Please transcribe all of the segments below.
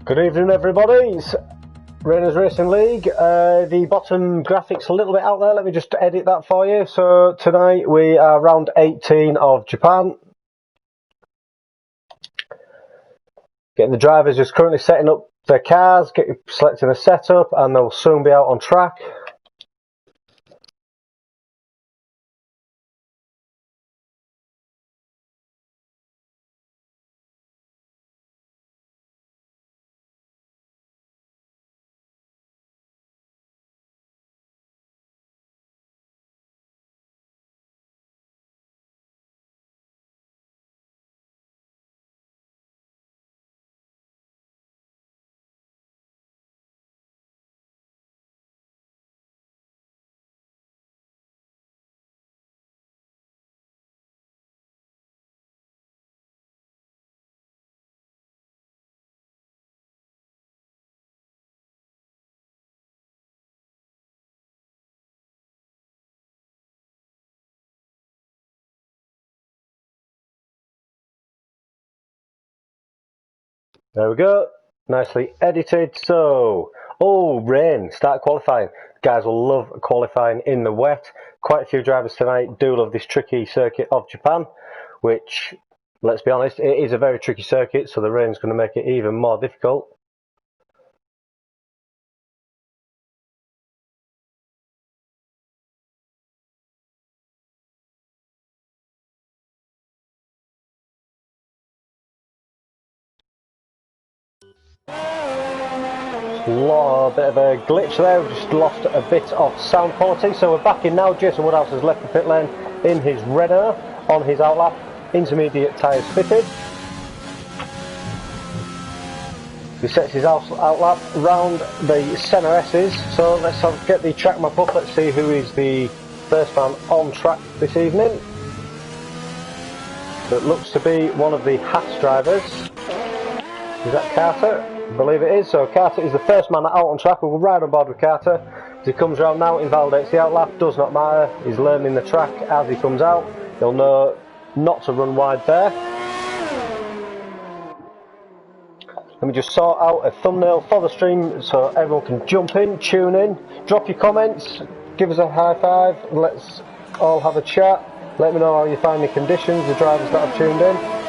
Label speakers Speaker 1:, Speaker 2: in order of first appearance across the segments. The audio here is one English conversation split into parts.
Speaker 1: Good evening, everybody. It's Rayners Racing League. The bottom graphic's a little bit out there. Let me just edit that for you. So tonight we are round 18 of Japan. Getting the drivers just currently setting up their cars, selecting a setup, and they'll soon be out on track. There we go, nicely edited. So, rain, start qualifying. Guys will love qualifying in the wet. Quite a few drivers tonight do love this tricky circuit of Japan, which, let's be honest, it is a very tricky circuit, so the rain's going to make it even more difficult. Bit of a glitch there, we've just lost a bit of sound quality, so we're back in now. Jason Woodhouse has left the pit lane in his RaynersRacingLeague on his outlap, intermediate tyres fitted. He sets his outlap round the centre S's, so let's get the track map up. Let's see who is the first man on track this evening. So it looks to be one of the Haas drivers. Is that Carter? I believe it is. So Carter is the first man out on track. We'll ride on board with Carter. As he comes round now, invalidates the outlap, does not matter. He's learning the track as he comes out. He'll know not to run wide there. Let me just sort out a thumbnail for the stream so everyone can jump in, tune in, drop your comments, give us a high five, let's all have a chat. Let me know how you find the conditions, the drivers that have tuned in.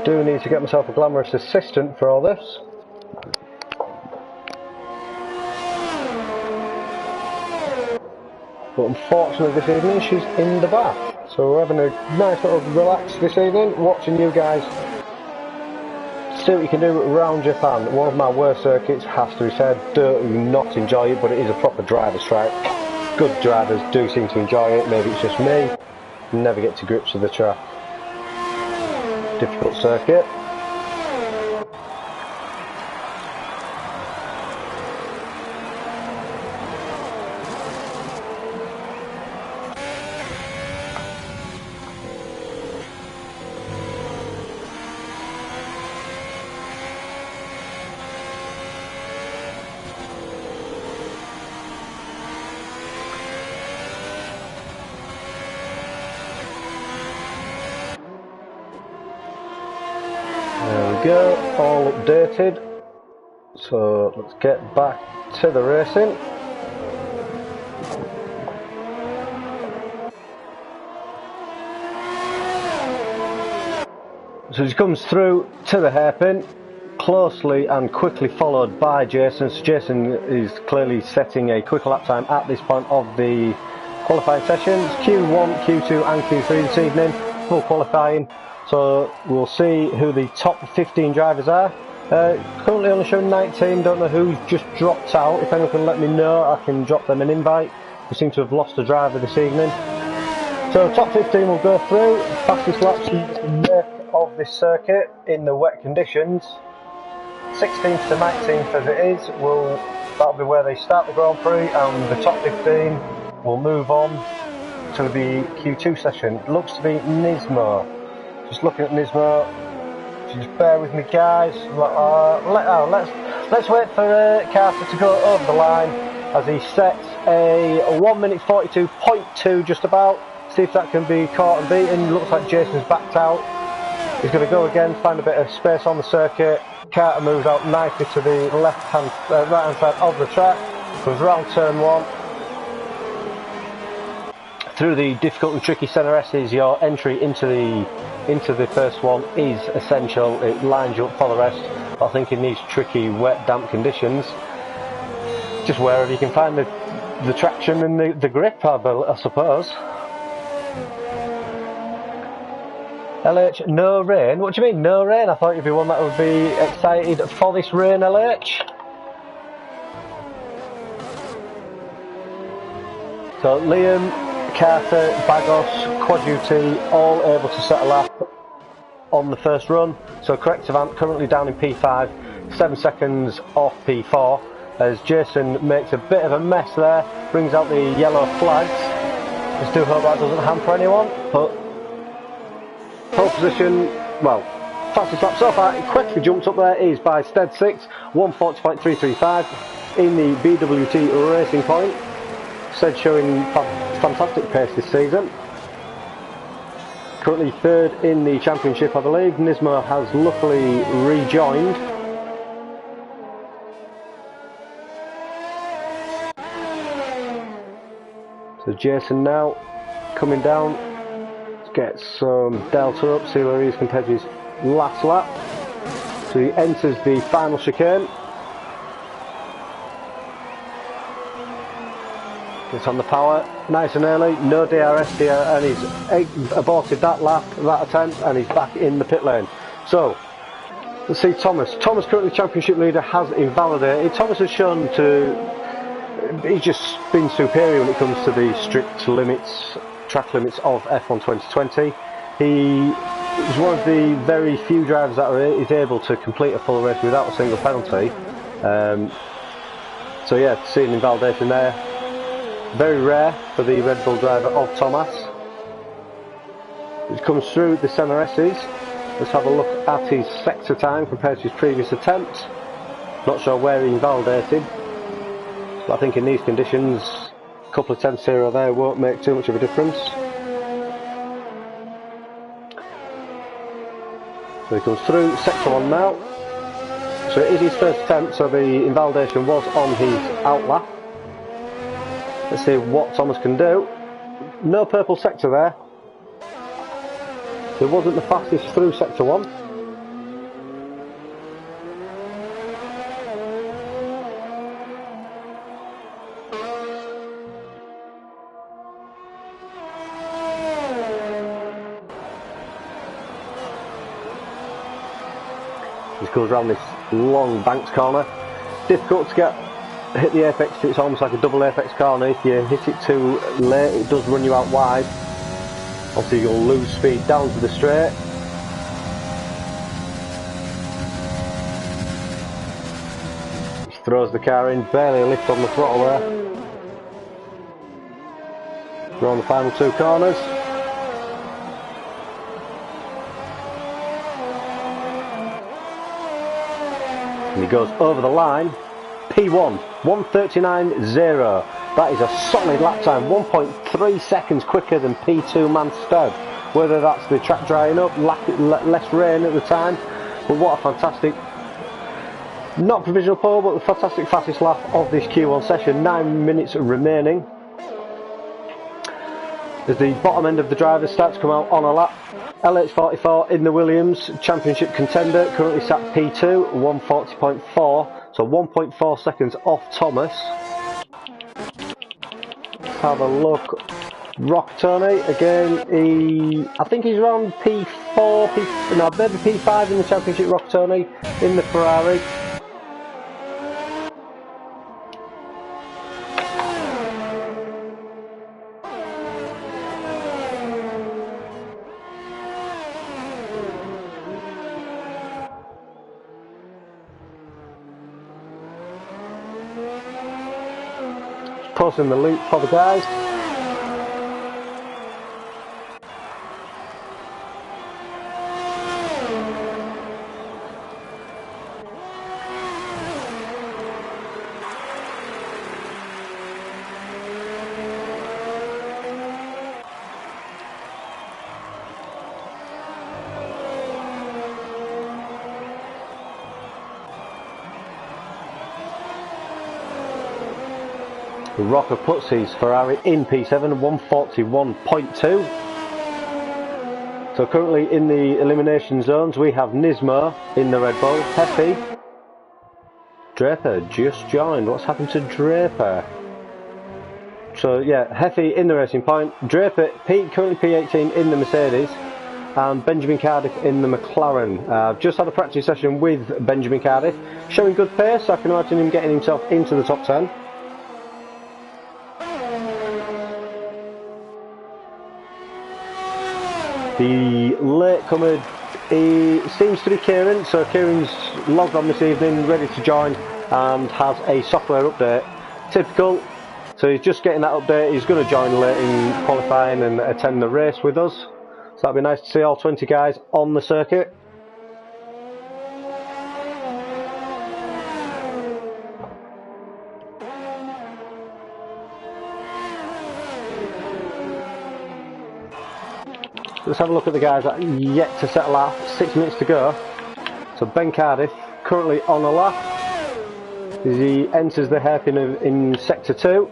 Speaker 1: Do need to get myself a glamorous assistant for all this. But unfortunately this evening she's in the bath. So we're having a nice little relax this evening, watching you guys see what you can do around Japan. One of my worst circuits, has to be said. Do not enjoy it, but it is a proper driver's track. Good drivers do seem to enjoy it, maybe it's just me. Never get to grips with the track. Difficult circuit. There we go, all updated. So let's get back to the racing. So he comes through to the hairpin, closely and quickly followed by Jason. So Jason is clearly setting a quicker lap time at this point of the qualifying sessions. Q1, Q2 and Q3 this evening, full qualifying. So we'll see who the top 15 drivers are. Currently only showing 19, don't know who's just dropped out. If anyone can let me know, I can drop them an invite. We seem to have lost a driver this evening. So top 15 will go through, fastest laps of this circuit in the wet conditions. 16th to 19th as it is, that'll be where they start the Grand Prix, and the top 15 will move on to the Q2 session. It looks to be Nismo. Just looking at Nismo, so just bear with me, guys. Let's wait for Carter to go over the line as he sets a 1 minute 42.2 just about. See if that can be caught and beaten. Looks like Jason's backed out. He's going to go again, find a bit of space on the circuit. Carter moves out nicely to the right hand side of the track. Comes round turn 1. Through the difficult and tricky centre S's, your entry into the first one is essential. It lines you up for the rest. I think in these tricky, wet, damp conditions, just wherever you can find the traction and the grip, I suppose. LH, no rain? What do you mean, no rain? I thought you'd be one that would be excited for this rain, LH. So Liam, Carter, Bagos, Quad UT, all able to set a lap on the first run. So Corrective Ant currently down in P5, 7 seconds off P4, as Jason makes a bit of a mess there, brings out the yellow flags. Just do hope that doesn't hamper anyone, but pole position, well, fastest lap so far, it quickly jumped up there, is by Stead 6, 140.335 in the BWT Racing Point. Stead showing fantastic pace this season. Currently third in the championship, I believe. Nismo has luckily rejoined. So Jason now coming down. Let's get some delta up, see where he is compared to his last lap. So he enters the final chicane. Gets on the power, nice and early, no DRS here, and he's aborted that lap, that attempt, and he's back in the pit lane. So, let's see Thomas. Thomas, currently championship leader, has invalidated. Thomas has shown he's just been superior when it comes to the strict limits, track limits of F1 2020. He is one of the very few drivers that is able to complete a full race without a single penalty. So yeah, seeing invalidation there. Very rare for the Red Bull driver of Thomas. It comes through the centre S's. Let's have a look at his sector time compared to his previous attempt. Not sure where he invalidated, but I think in these conditions a couple of tenths here or there won't make too much of a difference. So he comes through sector 1 now. So it is his first attempt, so the invalidation was on his outlap. Let's see what Thomas can do. No purple sector there. It wasn't the fastest through sector 1. Just goes around this long banks corner. Difficult to hit the apex. It's almost like a double apex corner. If you hit it too late, it does run you out wide. Obviously you'll lose speed down to the straight. Just throws the car in, barely a lift on the throttle there. We're on the final 2 corners. And he goes over the line. P1, 1:39.0. That is a solid lap time, 1.3 seconds quicker than P2 Manstead. Whether that's the track drying up, less rain at the time, but what a fantastic, not provisional pole, but the fantastic fastest lap of this Q1 session. 9 minutes remaining. As the bottom end of the drivers start to come out on a lap. LH44 in the Williams, championship contender, currently sat P2, 140.4. So 1.4 seconds off Thomas. Let's have a look. Rock Tony, again, I think he's around P4, maybe P5 in the championship, Rock Tony, in the Ferrari. Closing the loop for the guys. Rocker puts his Ferrari in P7, 141.2. So currently in the elimination zones we have Nismo in the Red Bull, Hefe, Draper just joined. What's happened to Draper? So yeah, Hefe in the Racing Point, Draper currently P18 in the Mercedes, and Benjamin Cardiff in the McLaren. Just had a practice session with Benjamin Cardiff, showing good pace, so I can imagine him getting himself into the top 10. The latecomer seems to be Kieran, so Kieran's logged on this evening, ready to join, and has a software update. Typical, so he's just getting that update. He's going to join late in qualifying and attend the race with us. So that'd be nice to see all 20 guys on the circuit. Let's have a look at the guys that are yet to set a lap. 6 minutes to go. So Ben Cardiff currently on a lap as he enters the hairpin in sector 2.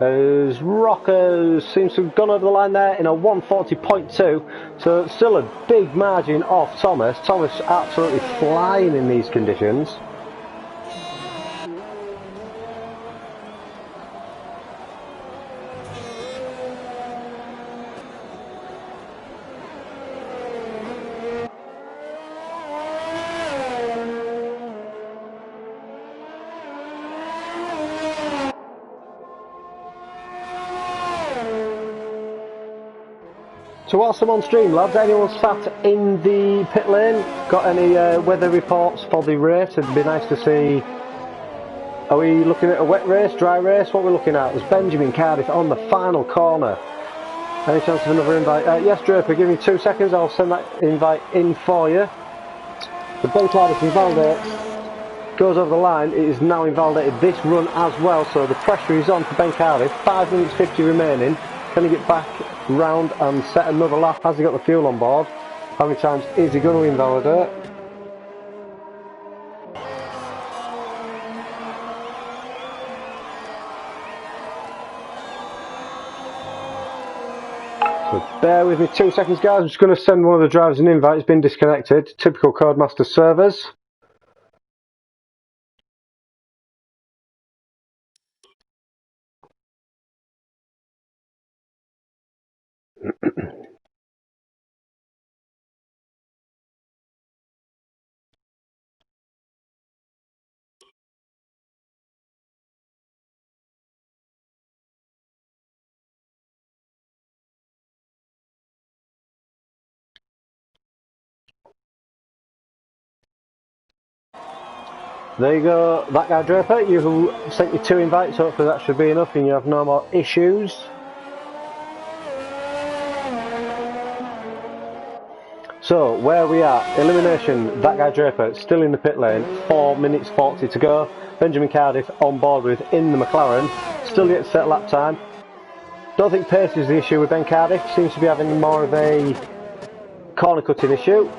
Speaker 1: As Rocker seems to have gone over the line there in a 140.2. So still a big margin off Thomas. Thomas absolutely flying in these conditions. So whilst I'm on stream, lads, anyone sat in the pit lane? Got any weather reports for the race? It'd be nice to see. Are we looking at a wet race, dry race? What we're looking at? There's Benjamin Cardiff on the final corner. Any chance of another invite? Yes, Draper, give me 2 seconds. I'll send that invite in for you. The Ben Cardiff invalidate goes over the line. It is now invalidated this run as well, so the pressure is on for Ben Cardiff. 5 minutes 50 remaining. Can he get back round and set another lap? Has he got the fuel on board? How many times is he going to invalidate? So bear with me 2 seconds, guys. I'm just going to send one of the drivers an invite. It's been disconnected. Typical Codemaster servers. There you go, that guy Draper, you sent you 2 invites, hopefully that should be enough and you have no more issues. So, where we are, elimination, that guy Draper, still in the pit lane, 4 minutes 40 to go. Benjamin Cardiff on board with in the McLaren, still yet to set lap time. Don't think pace is the issue with Ben Cardiff, seems to be having more of a corner cutting issue,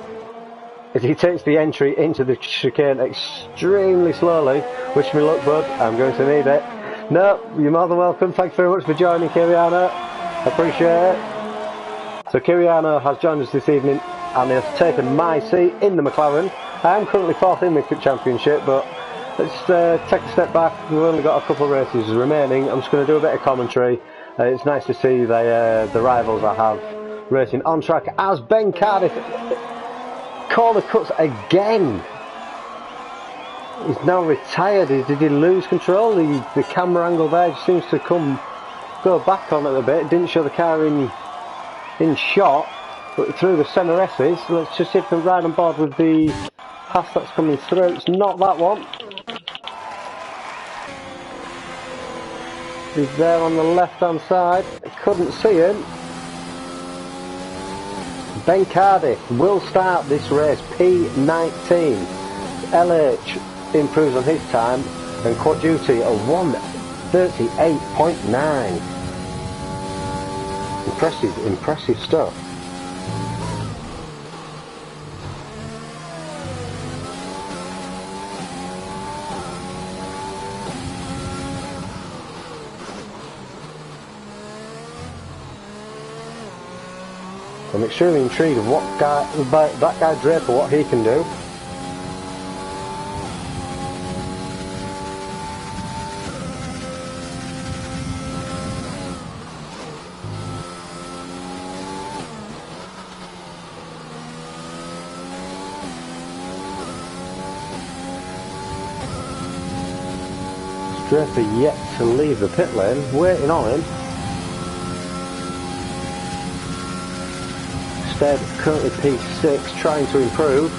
Speaker 1: as he takes the entry into the chicane extremely slowly. Wish me luck, bud, I'm going to need it. No, you're more than welcome, thanks very much for joining, Kiriano, appreciate it. So Kiriano has joined us this evening and has taken my seat in the McLaren. I am currently 4th in the championship, but let's take a step back. We've only got a couple of races remaining. I'm just going to do a bit of commentary. It's nice to see the rivals I have racing on track as Ben Cardiff corner cuts again. He's now retired. Did he lose control? The camera angle there just seems to go back on it a bit. It didn't show the car in shot, but through the centre S's. Let's just see if we can ride on board with the pass that's coming through. It's not that one. He's there on the left hand side. I couldn't see him. Ben Cardiff will start this race P19. LH improves on his time and Quad Duty a 1:38.9. Impressive stuff. I'm extremely intrigued of that guy Draper, what he can do. Draper yet to leave the pit lane, waiting on him. Instead, currently P6, trying to improve.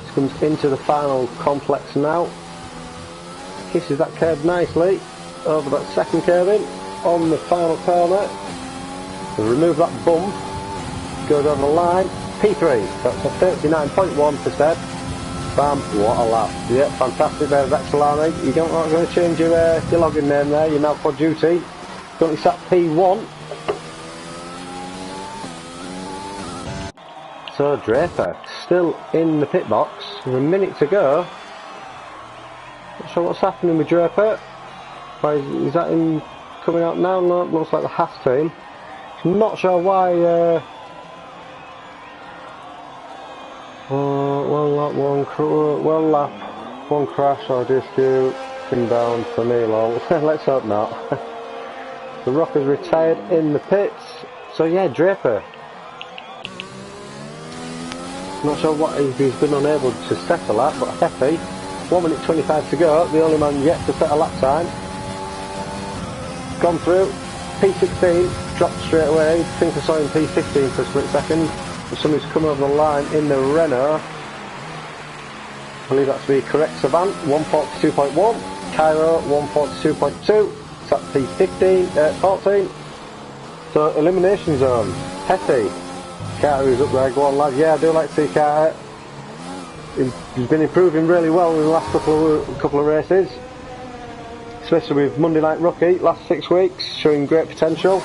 Speaker 1: This comes into the final complex now. Kisses that curve nicely over that second curve in on the final corner. Remove that bump, goes over the line. P3, that's a 39.1%. Bam, what a lap. Yeah, fantastic there, Vexilani. You're not going to change your login name there, you're now for duty. Currently sat P1. So Draper, still in the pit box. There's a minute to go. Not sure what's happening with Draper. Why is that him coming out now? No, it looks like the Haas team. Not sure why. One lap, one crash or dispute, inbound for me long. Let's hope not. The Rocker's retired in the pits. So yeah, Draper. Not sure what he's been unable to settle at, but Hefe, 1 minute 25 to go, the only man yet to set a lap time. Gone through, P16, dropped straight away. I think I saw him P15 for a split second. Somebody's come over the line in the Renault. I believe that's the correct Savant, 142.1. Cairo, 142.2. That's P15, 14. So, elimination zone. Hetty. Carter is up there. Go on, lad. Yeah, I do like to see Carter. He's been improving really well in the last couple of races. Especially with Monday Night Rookie, last 6 weeks, showing great potential.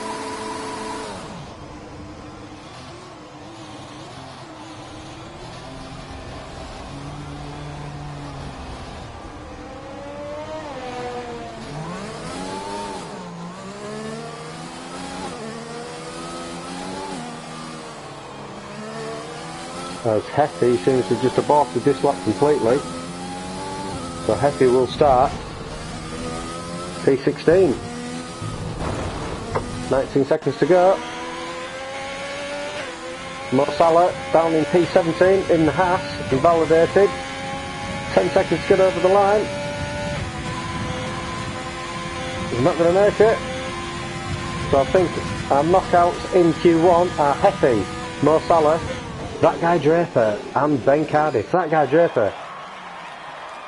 Speaker 1: As Hetty seems to have just aborted this lap completely. So Hetty will start P16. 19 seconds to go. Mo Salah down in P17 in the Haas, invalidated. 10 seconds to get over the line. He's not going to make it. So I think our knockouts in Q1 are Hetty, Mo Salah, that guy Draper and Ben Cardiff. That guy Draper,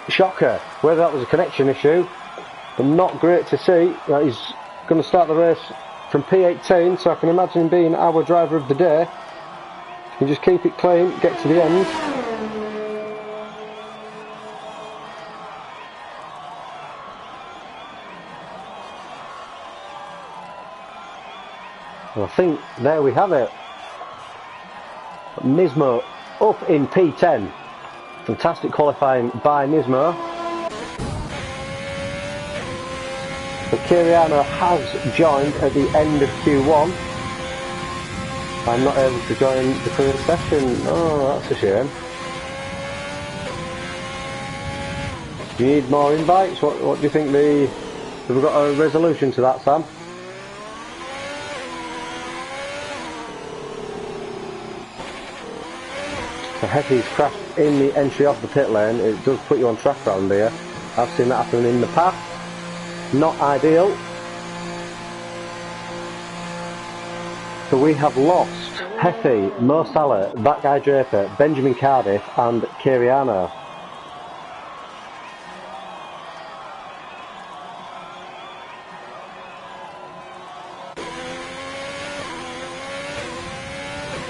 Speaker 1: shocker, whether that was a connection issue, but not great to see. He's going to start the race from P18, so I can imagine him being our driver of the day. You just keep it clean, get to the end. And I think there we have it. Nismo up in P10. Fantastic qualifying by Nismo. But Kiriano has joined at the end of Q1. I'm not able to join the current session. Oh, that's a shame. Do you need more invites? What do you think have we got a resolution to that, Sam? So Hetty's crashed in the entry of the pit lane. It does put you on track round here. I've seen that happen in the past. Not ideal. So we have lost Hetty, Mo Salah, that guy Draper, Benjamin Cardiff and Kiriano.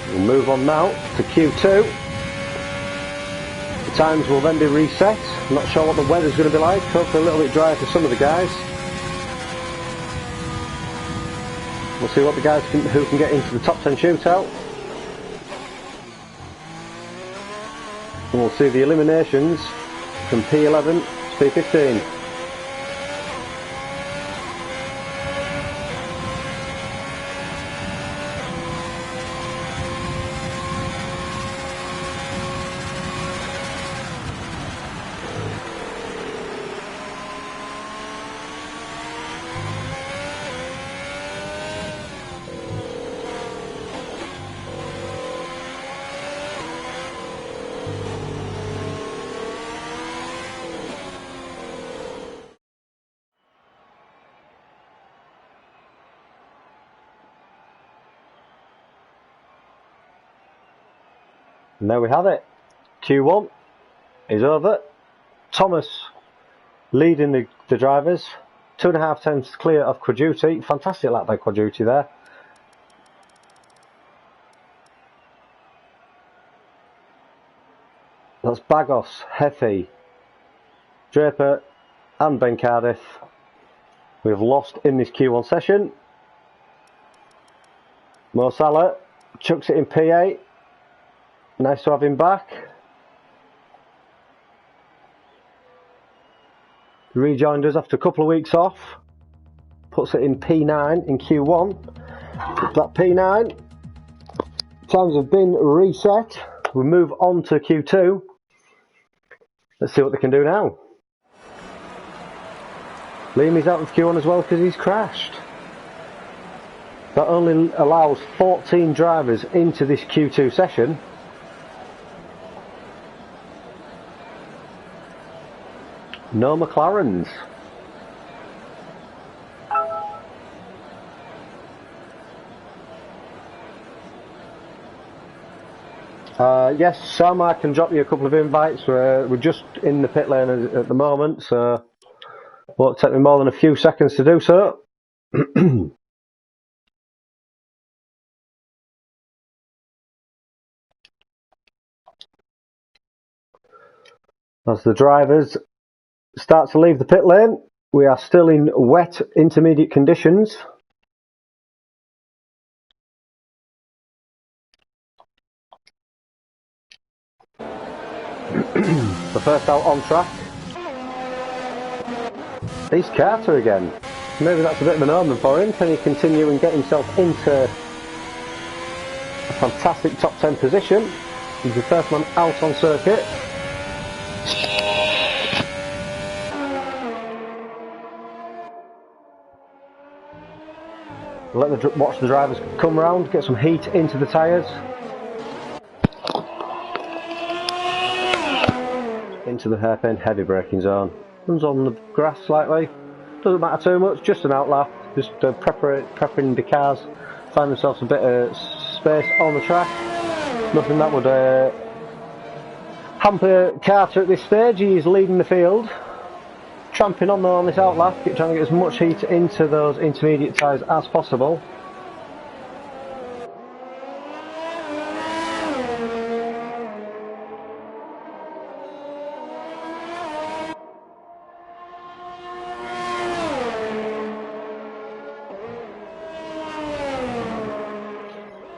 Speaker 1: We'll move on now to Q2. The times will then be reset. I'm not sure what the weather's going to be like. Hopefully a little bit drier for some of the guys. We'll see what the guys who can get into the top 10 shootout. And we'll see the eliminations from P11 to P15. And there we have it. Q1 is over. Thomas leading the drivers. 2.5 tenths clear of Quaduti. Fantastic lap by Quaduti there. That's Bagos, Hefe, Draper and Ben Cardiff. We've lost in this Q1 session. Mo Salah chucks it in P8. Nice to have him back. Rejoined us after a couple of weeks off. Puts it in P9 in Q1. That P9. Times have been reset. We move on to Q2. Let's see what they can do now. Liam is out of Q1 as well because he's crashed. That only allows 14 drivers into this Q2 session. No McLarens. Yes, Sam, I can drop you a couple of invites. We're just in the pit lane at the moment, so it won't take me more than a few seconds to do so. As the drivers start to leave the pit lane, we are still in wet intermediate conditions. The first out on track. He's Carter again. Maybe that's a bit of an omen for him. Can he continue and get himself into a fantastic top 10 position? He's the first man out on circuit. Watch the drivers come round, get some heat into the tyres. Into the hairpin, heavy braking zone. Runs on the grass slightly. Doesn't matter too much, just an outlap. Just prepping the cars. Find themselves a bit of space on the track. Nothing that would hamper Carter at this stage. He is leading the field. Tramping on this outlap, trying to get as much heat into those intermediate tyres as possible.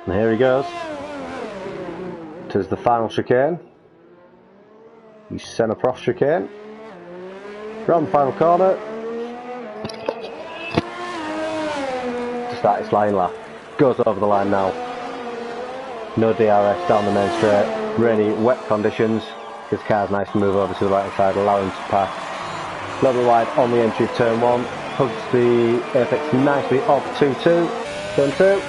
Speaker 1: And here he goes. Tis the final chicane. The Senna-Prost chicane. Round the final corner. To start his line lap. Goes over the line now. No DRS down the main straight. Rainy, wet conditions. His car's nice to move over to the right hand side, allow him to pass. A little bit wide on the entry of turn 1. Hugs the apex nicely off 2-2. Turn 2.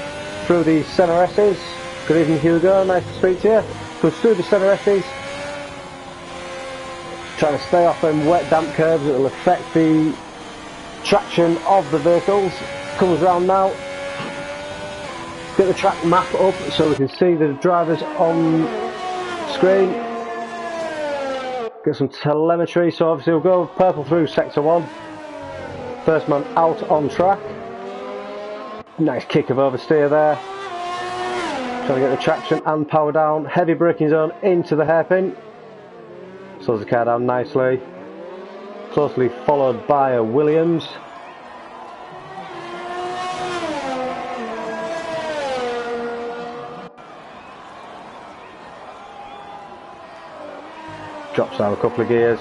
Speaker 1: Through the Senna S's. Good evening, Hugo. Nice to speak to you. Goes through the Senna S's. Trying to stay off them wet damp curves. It will affect the traction of the vehicles. Comes round now. Get the track map up so we can see the drivers on screen. Get some telemetry. So obviously we'll go purple through sector 1. First man out on track. Nice kick of oversteer there. Trying to get the traction and power down. Heavy braking zone into the hairpin. Slows the car down nicely. Closely followed by a Williams. Drops down a couple of gears.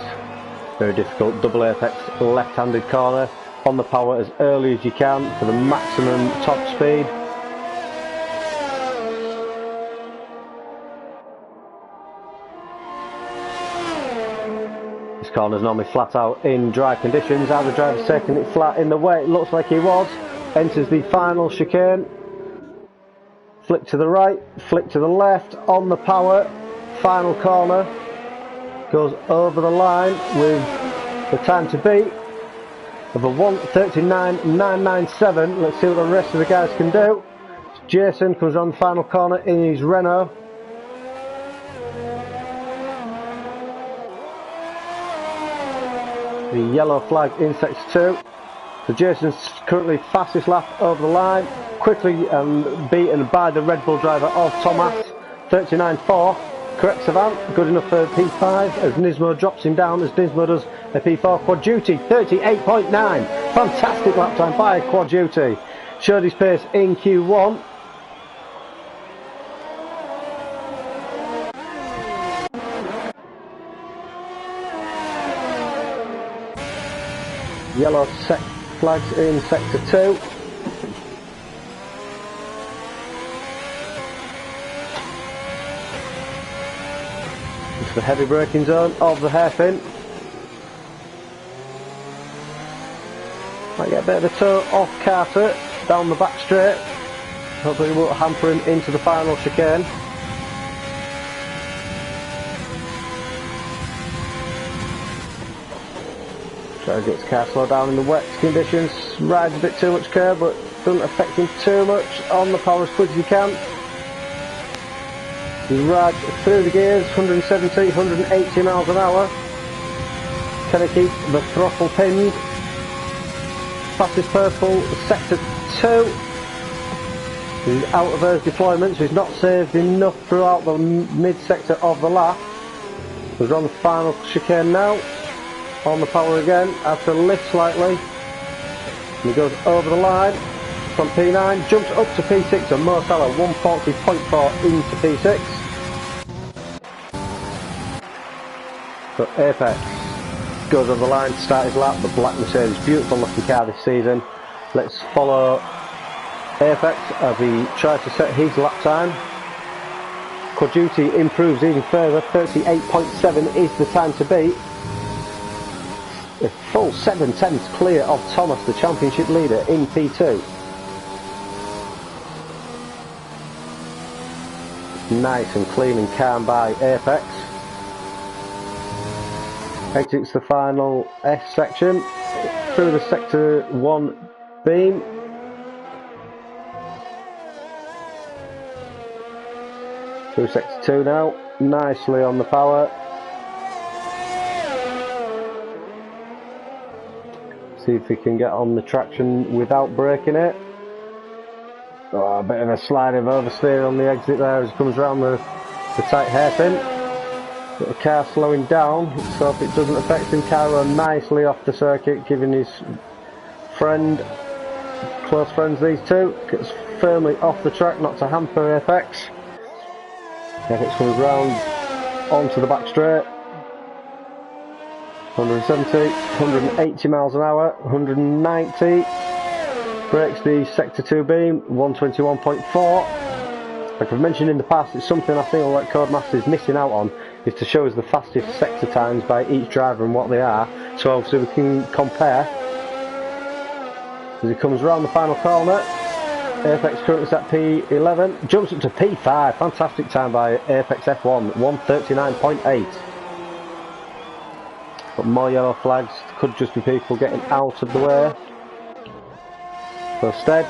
Speaker 1: Very difficult double apex left-handed corner. On the power as early as you can for the maximum top speed. This corner's normally flat out in dry conditions. How the driver's taking it flat in the way it looks like he was. Enters the final chicane. Flick to the right, flick to the left, on the power. Final corner. Goes over the line with the time to beat of a 1:39.997. Let's see what the rest of the guys can do. Jason comes around the final corner in his Renault. the yellow flag in sector 2. So Jason's currently fastest lap over the line, quickly beaten by the Red Bull driver of Thomas, 39.4. Correct Savant, good enough for P5 as Nismo drops him down as Nismo does a P4. Quad Duty, 38.9. Fantastic lap time by Quad Duty. Showed his pace in Q1. Yellow flags in sector 2. It's the heavy braking zone of the hairpin. Might get a bit of a toe off Carter down the back straight. Hopefully it won't hamper him into the final chicane. Try to get his car slowed down in the wet conditions. Rides a bit too much curb, but doesn't affect him too much. On the power as quick as he can. He rides through the gears, 170, 180 miles an hour. Can he keep the throttle pinned? Fastest purple, sector 2. He's out of those deployments, so he's not saved enough throughout the mid-sector of the lap. We're on the final chicane now. On the power again, has to lift slightly. And he goes over the line from P9, jumps up to P6 and Mo Salah 140.4 into P6. So Apex goes over the line to start his lap. The black Mercedes, beautiful looking car this season. Let's follow Apex as he tries to set his lap time. Quad Duty improves even further, 38.7 is the time to beat. A full 7/10 clear of Thomas, the championship leader in P2. Nice and clean and calm by Apex. Exits the final S section through the sector 1 beam. Through sector 2 now, nicely on the power. See if he can get on the traction without breaking it. Oh, a bit of a slide of oversteer on the exit there as he comes around the tight hairpin. But the car slowing down, so if it doesn't affect him, Cairo nicely off the circuit, giving his friend, close friends these two, gets firmly off the track, not to hamper Apex. Apex comes round onto the back straight. 170, 180 miles an hour, 190, breaks the sector 2 beam, 121.4. Like I've mentioned in the past, it's something I feel like Codemaster is missing out on, is to show us the fastest sector times by each driver and what they are, so obviously we can compare. As he comes around the final corner, Apex currently at P11, jumps up to P5, fantastic time by Apex F1, 139.8. But more yellow flags, could just be people getting out of the way. So Stead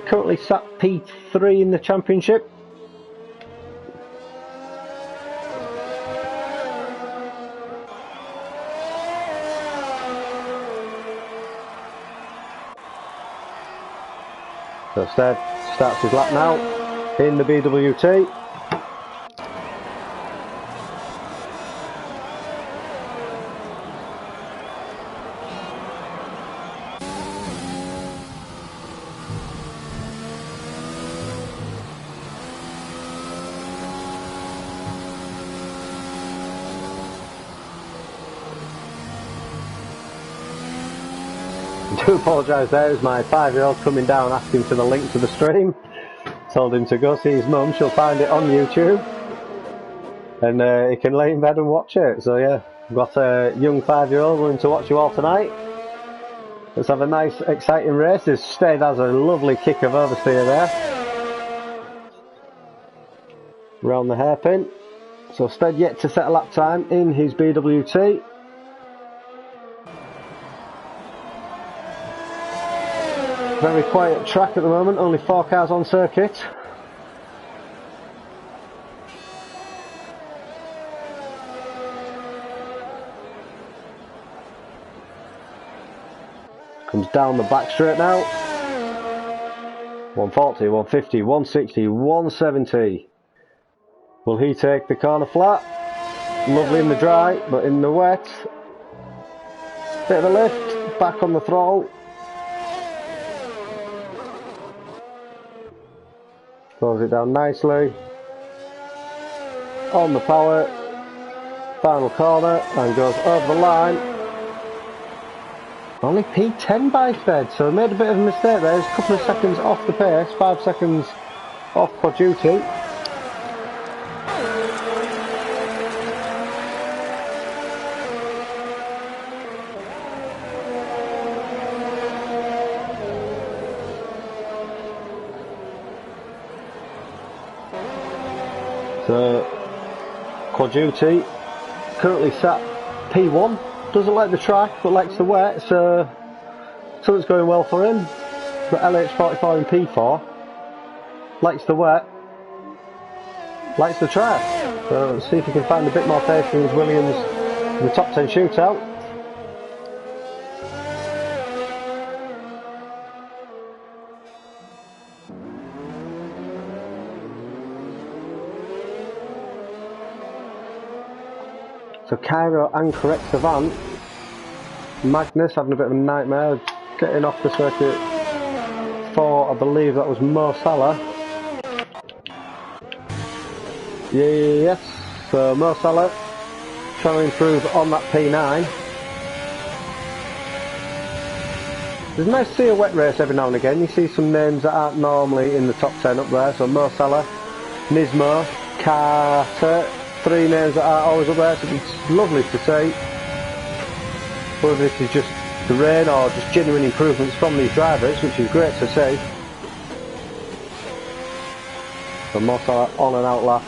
Speaker 1: currently sat P3 in the championship. So Stead starts his lap now in the BWT. I do apologise, there's my 5-year-old coming down asking for the link to the stream. Told him to go see his mum, she'll find it on YouTube. And he can lay in bed and watch it. So yeah, I've got a young 5-year-old willing to watch you all tonight. Let's have a nice exciting race. This Stead has a lovely kick of oversteer there. Around the hairpin. So Stead yet to set a lap time in his BWT. Very quiet track at the moment, only 4 cars on circuit. Comes down the back straight now. 140, 150, 160, 170. Will he take the corner flat? Lovely in the dry, but in the wet. Bit of a lift, back on the throttle. Slows it down nicely. On the power. Final corner and goes over the line. Only P10 by Fed, so made a bit of a mistake there. He's a couple of seconds off the pace, 5 seconds off for duty. So, Quad-Duty currently sat P1, doesn't like the track but likes the wet, so something's going well for him. But LH44 in P4 likes the wet, likes the track. So let's see if he can find a bit more pace from his Williams in the top 10 shootout. So Cairo and correct Savant. Magnus having a bit of a nightmare getting off the circuit for, I believe that was Mo Salah. Yes, so Mo Salah trying to improve on that P9. It's nice to see a wet race every now and again. You see some names that aren't normally in the top 10 up there. So Mo Salah, Nismo, Carter. 3 names that are always up there, so it's lovely to see. Whether this is just the rain or just genuine improvements from these drivers, which is great to see. So Mo Salah on and out lap.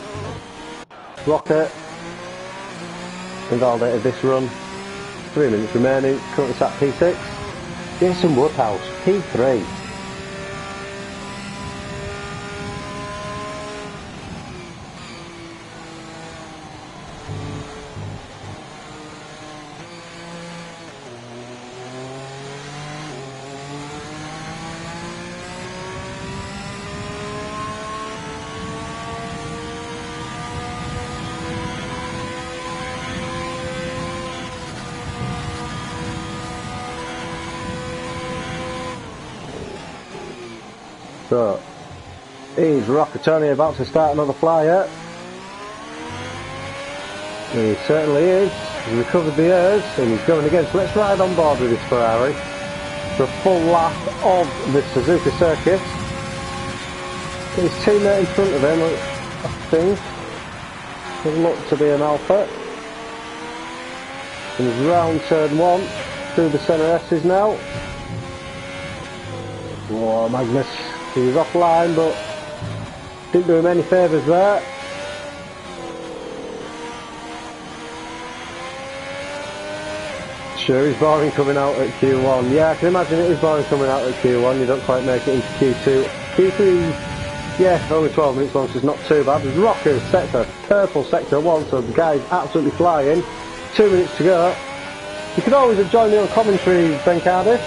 Speaker 1: Rocket invalidated this run. 3 minutes remaining, currently sat P6. Jason Woodhouse, P3. So, is Rockatoni about to start another flyer? He certainly is. He's recovered the airs and he's going again. So let's ride on board with this Ferrari for a full lap of the Suzuka circuit. His teammate in front of him, I think, doesn't look to be an Alpha. And he's round turn 1 through the centre S's now. Whoa, Magnus. He was offline, but didn't do him any favours there. Sure, it's boring coming out at Q1. Yeah, I can imagine it is boring coming out at Q1. You don't quite make it into Q2. Q3, yeah, only 12 minutes long, so it's not too bad. There's Rockers, sector, purple sector 1, so the guy's absolutely flying. 2 minutes to go. You could always join me on commentary, Ben Cardiff.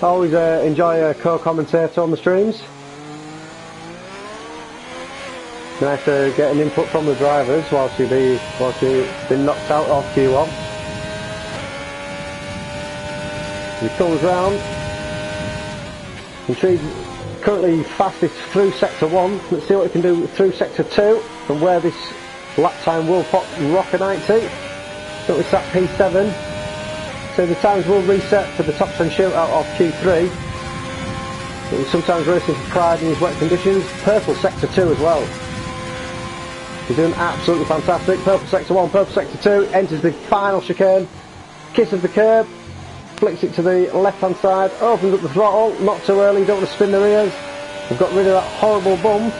Speaker 1: I always enjoy a co-commentator on the streams. Nice to get an input from the drivers whilst you've been knocked out of Q1. He comes round. Intrigued, currently fastest through sector 1. Let's see what he can do through sector 2 and where this lap time will pop Rocker 90. So we sat P7. So the times will reset for the top 10 shootout of Q3. But sometimes racing for pride in these wet conditions. Purple sector 2 as well. He's doing absolutely fantastic. Purple sector 1, purple sector 2, enters the final chicane. Kiss of the curb, flicks it to the left hand side, opens up the throttle, not too early, don't want to spin the rears. We've got rid of that horrible bump.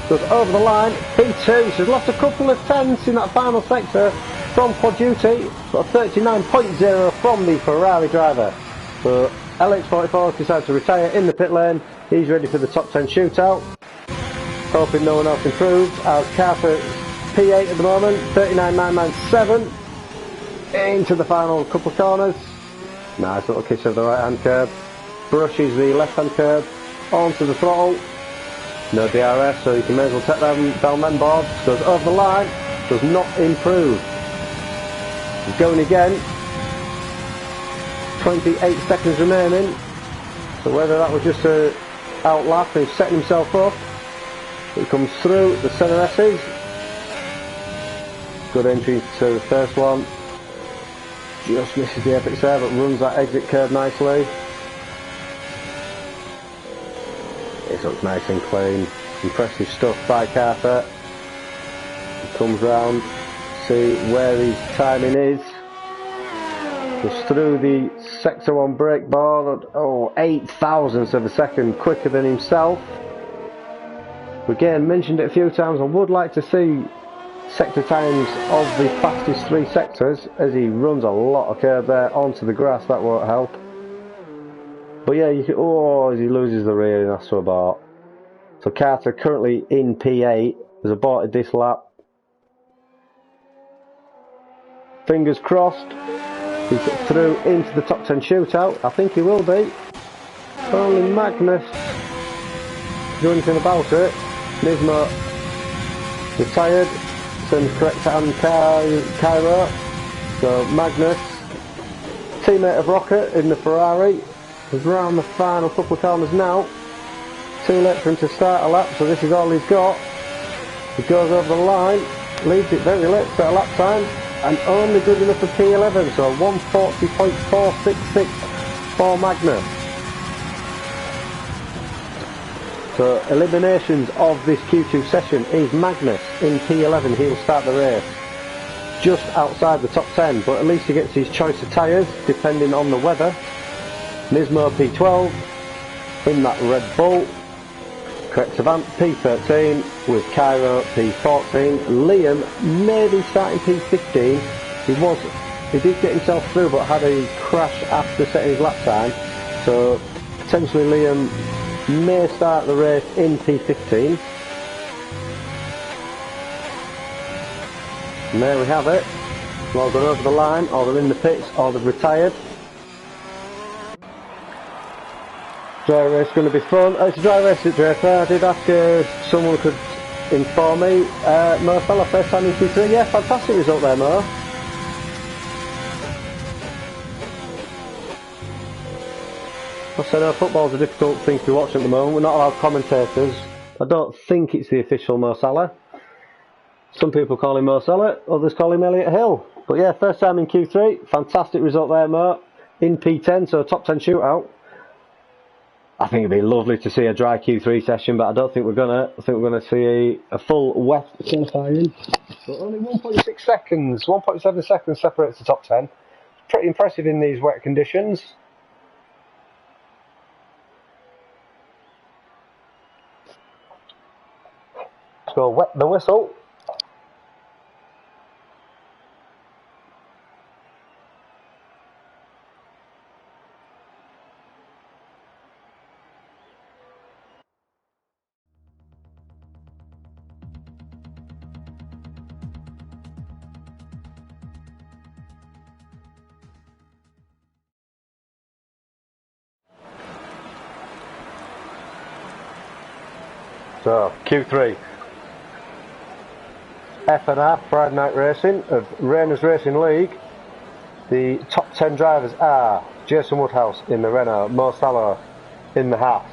Speaker 1: Goes over the line, P2, so he's lost a couple of tenths in that final sector from Quad-Duty. Got a 39.0 from the Ferrari driver. So LH44 decides to retire in the pit lane. He's ready for the top 10 shootout. Hoping no one else improves, as Carter P8 at the moment, 39.997. Into the final couple of corners. Nice little kiss of the right hand curb. Brushes the left hand curb onto the throttle. No DRS, so you can may as well take them down them boards. Goes over the line. Does not improve. He's going again. 28 seconds remaining. So whether that was just a outlap, he's setting himself up. He comes through the center S's. Good entry to the first one. Just misses the apex there, but runs that exit curve nicely. It looks nice and clean. Impressive stuff by Carter. He comes round, see where his timing is. Goes through the sector 1 brake board at 8 thousandths of a second quicker than himself. Again, mentioned it a few times, I would like to see sector times of the fastest 3 sectors, as he runs a lot of curb there onto the grass. That won't help. But yeah, you can, as he loses the rear and has to abort. So Carter currently in P8, has aborted this lap. Fingers crossed, he's through into the top 10 shootout. I think he will be. Only Magnus to do anything about it. Nismo retired. Sends correct hand Cairo. So Magnus, teammate of Rocket in the Ferrari, is round the final couple of corners now. Too late for him to start a lap, so this is all he's got. He goes over the line, leaves it very late to a lap time, and only good enough for P11, so 140.466 for Magnus. So eliminations of this Q2 session is Magnus in P11. He'll start the race just outside the top 10, but at least he gets his choice of tyres depending on the weather. Nismo P12 in that Red Bull. Correct Savant P13 with Cairo P14. Liam maybe starting P15. He did get himself through, but had a crash after setting his lap time. So potentially Liam may start the race in P15. And there we have it. They've all gone over the line, or they're in the pits, or they've retired. Dry race going to be fun. It's a dry race at Draper. I did ask if someone could inform me. Mo Fella, first time in Q3. Yeah, fantastic result there, Mo. I said football's a difficult thing to be watching at the moment. We're not allowed commentators. I don't think it's the official Mo Salah. Some people call him Mo Salah, others call him Elliot Hill. But yeah, first time in Q3. Fantastic result there, Mo. In P10, so top 10 shootout. I think it'd be lovely to see a dry Q3 session, but I don't think we're gonna. I think we're gonna see a full wet qualifying. But only 1.6 seconds, 1.7 seconds separates the top 10. Pretty impressive in these wet conditions. So wet the whistle. So Q3. FNR, Friday Night Racing of Rayners Racing League. The top 10 drivers are Jason Woodhouse in the Renault, Mo Salah in the Haas,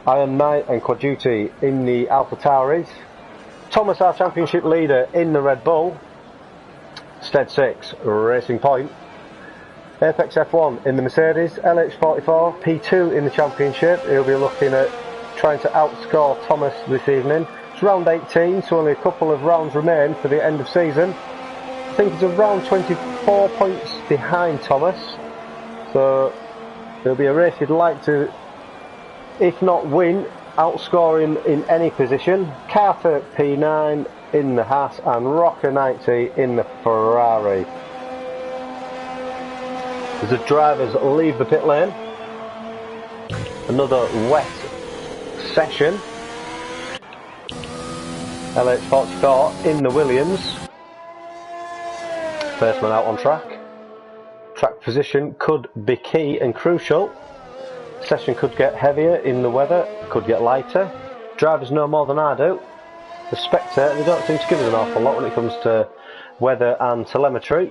Speaker 1: Iron Knight and Quaduti in the Alpha Tauris, Thomas, our championship leader, in the Red Bull, Stead 6, Racing Point, Apex F1 in the Mercedes, LH44, P2 in the championship. He'll be looking at trying to outscore Thomas this evening. It's round 18, so only a couple of rounds remain for the end of season. I think he's around 24 points behind Thomas, so it'll be a race he'd like to, if not win, outscore him in any position. Carter P9 in the Haas and Rocker 90 in the Ferrari. As the drivers leave the pit lane, another wet session. LH44 in the Williams, first man out on track. Track position could be key and crucial. Session could get heavier in the weather, could get lighter. Drivers know more than I do. The spectator, they don't seem to give us an awful lot when it comes to weather and telemetry.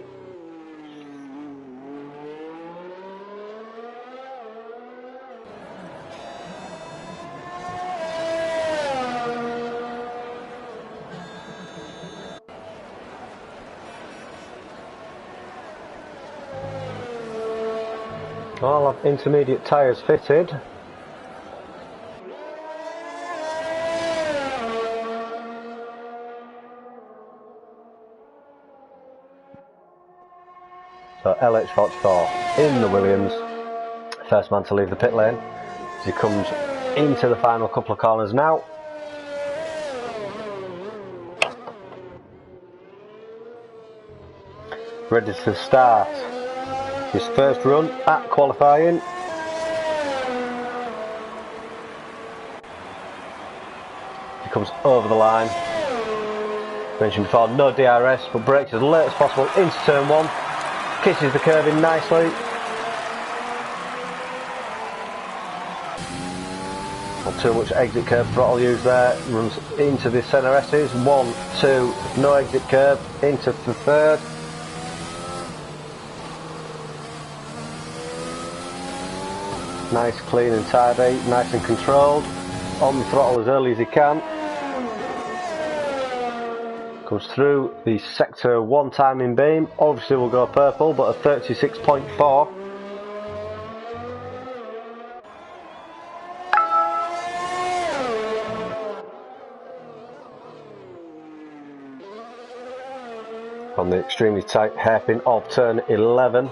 Speaker 1: I'll have intermediate tyres fitted. So LH44 in the Williams, first man to leave the pit lane as he comes into the final couple of corners now. Ready to start his first run at qualifying. He comes over the line. Mentioned before, no DRS, but brakes as late as possible into turn 1. Kisses the curve in nicely. Not too much exit curve throttle use there. Runs into the centre S's. 1, 2, no exit curve into the third. Nice, clean and tidy, nice and controlled. On the throttle as early as he can. Comes through the sector 1 timing beam. Obviously will go purple, but a 36.4. On the extremely tight hairpin of turn 11.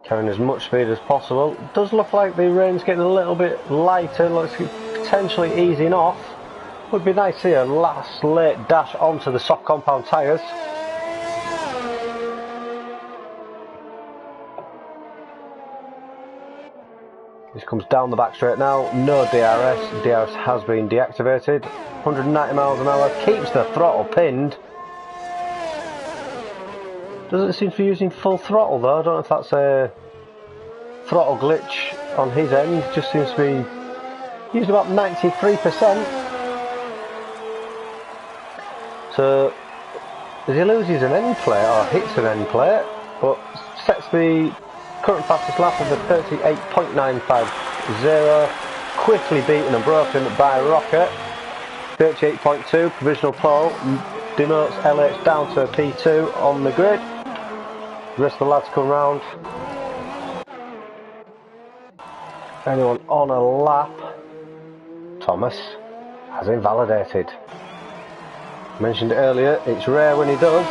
Speaker 1: Carrying as much speed as possible. It does look like the rain's getting a little bit lighter, looks potentially easing off. Would be nice to see a last late dash onto the soft compound tyres. This comes down the back straight now, no DRS, DRS has been deactivated. 190 miles an hour, keeps the throttle pinned. Doesn't seem to be using full throttle though. I don't know if that's a throttle glitch on his end. Just seems to be using about 93%. So as he loses an end plate or hits an end plate, but sets the current fastest lap of the 38.950, quickly beaten and broken by Rocket. 38.2 provisional pole denotes LH down to a P2 on the grid. The rest of the lads come round. Anyone on a lap, Thomas has invalidated. Mentioned earlier, it's rare when he does.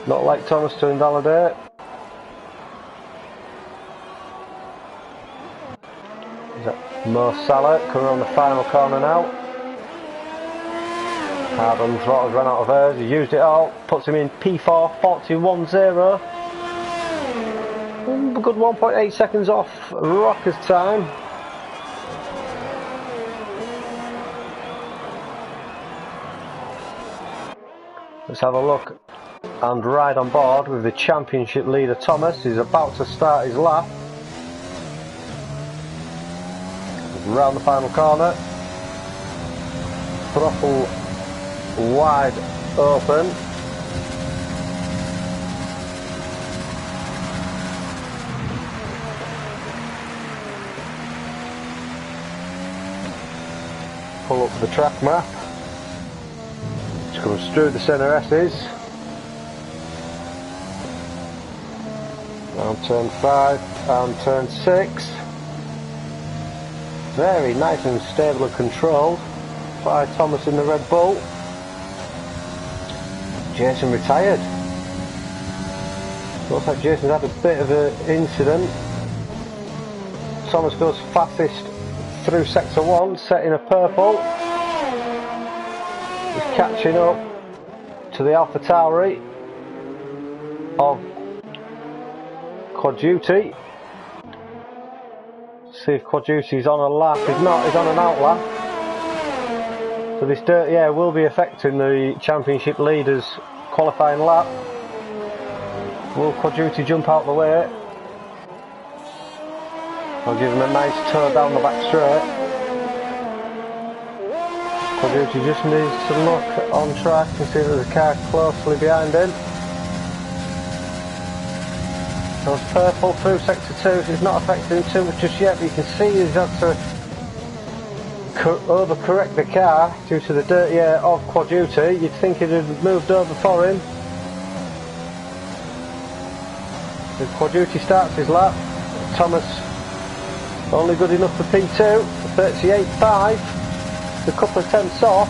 Speaker 1: Not like Thomas to invalidate. Is that Mo Salah coming on the final corner now? Hard on the throttle, ran out of hers, he used it all, puts him in P4, 41.0. A good 1.8 seconds off Rocker's time. Let's have a look and ride on board with the championship leader Thomas. He's about to start his lap. Round the final corner. Throttle wide open. Pull up the track map, which comes through the centre S's. Down turn 5 and turn 6. Very nice and stable and controlled by Thomas in the Red Bull. Jason retired. Looks like Jason's had a bit of an incident. Thomas goes fastest through sector 1, setting a purple. He's catching up to the Alpha Tauri of Quad Duty. See if Quad Duty's on a lap. He's not, he's on an out lap. So this dirty air will be affecting the championship leaders' qualifying lap. Will Quad Duty jump out the way? I'll give him a nice toe down the back straight. Quad Duty just needs to look on track and see that there's a car closely behind him. Goes purple through sector 2, so it's not affecting him too much just yet, but you can see he's had to overcorrect the car due to the dirty air of Quad Duty. You'd think it had moved over for him. The Quad Duty starts his lap. Thomas only good enough for P2, 38.5, a couple of tenths off.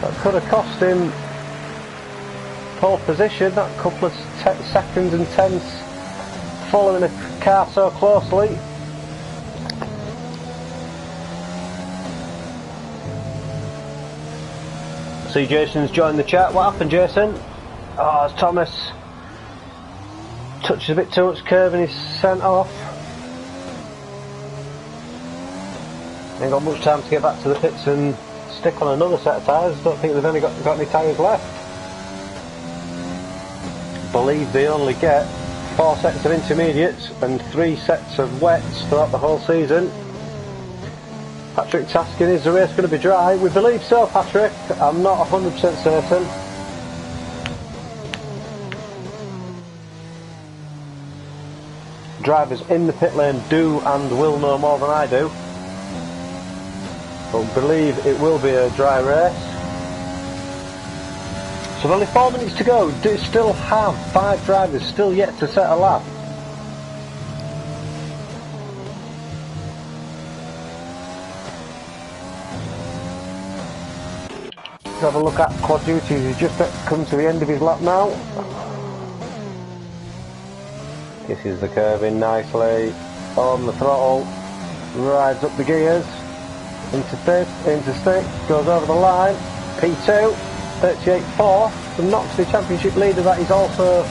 Speaker 1: That could have cost him pole position, that couple of seconds and tenths following a car so closely. See, Jason's joined the chat. What happened, Jason? Oh, it's Thomas touches a bit too much curve and he's sent off. Ain't got much time to get back to the pits and stick on another set of tyres. Don't think they've only got any tyres left. Believe they only get 4 sets of intermediates and 3 sets of wets throughout the whole season. Patrick's asking, is the race going to be dry? We believe so, Patrick. I'm not 100% certain. Drivers in the pit lane do and will know more than I do. But believe it will be a dry race. So with only 4 minutes to go, do still have 5 drivers still yet to set a lap. Have a look at Quad Duty. He's just come to the end of his lap now. Kisses the curve in nicely on the throttle, rides up the gears into 5th, into 6th, goes over the line. P2, 38.4, so knocks the championship leader. That is also,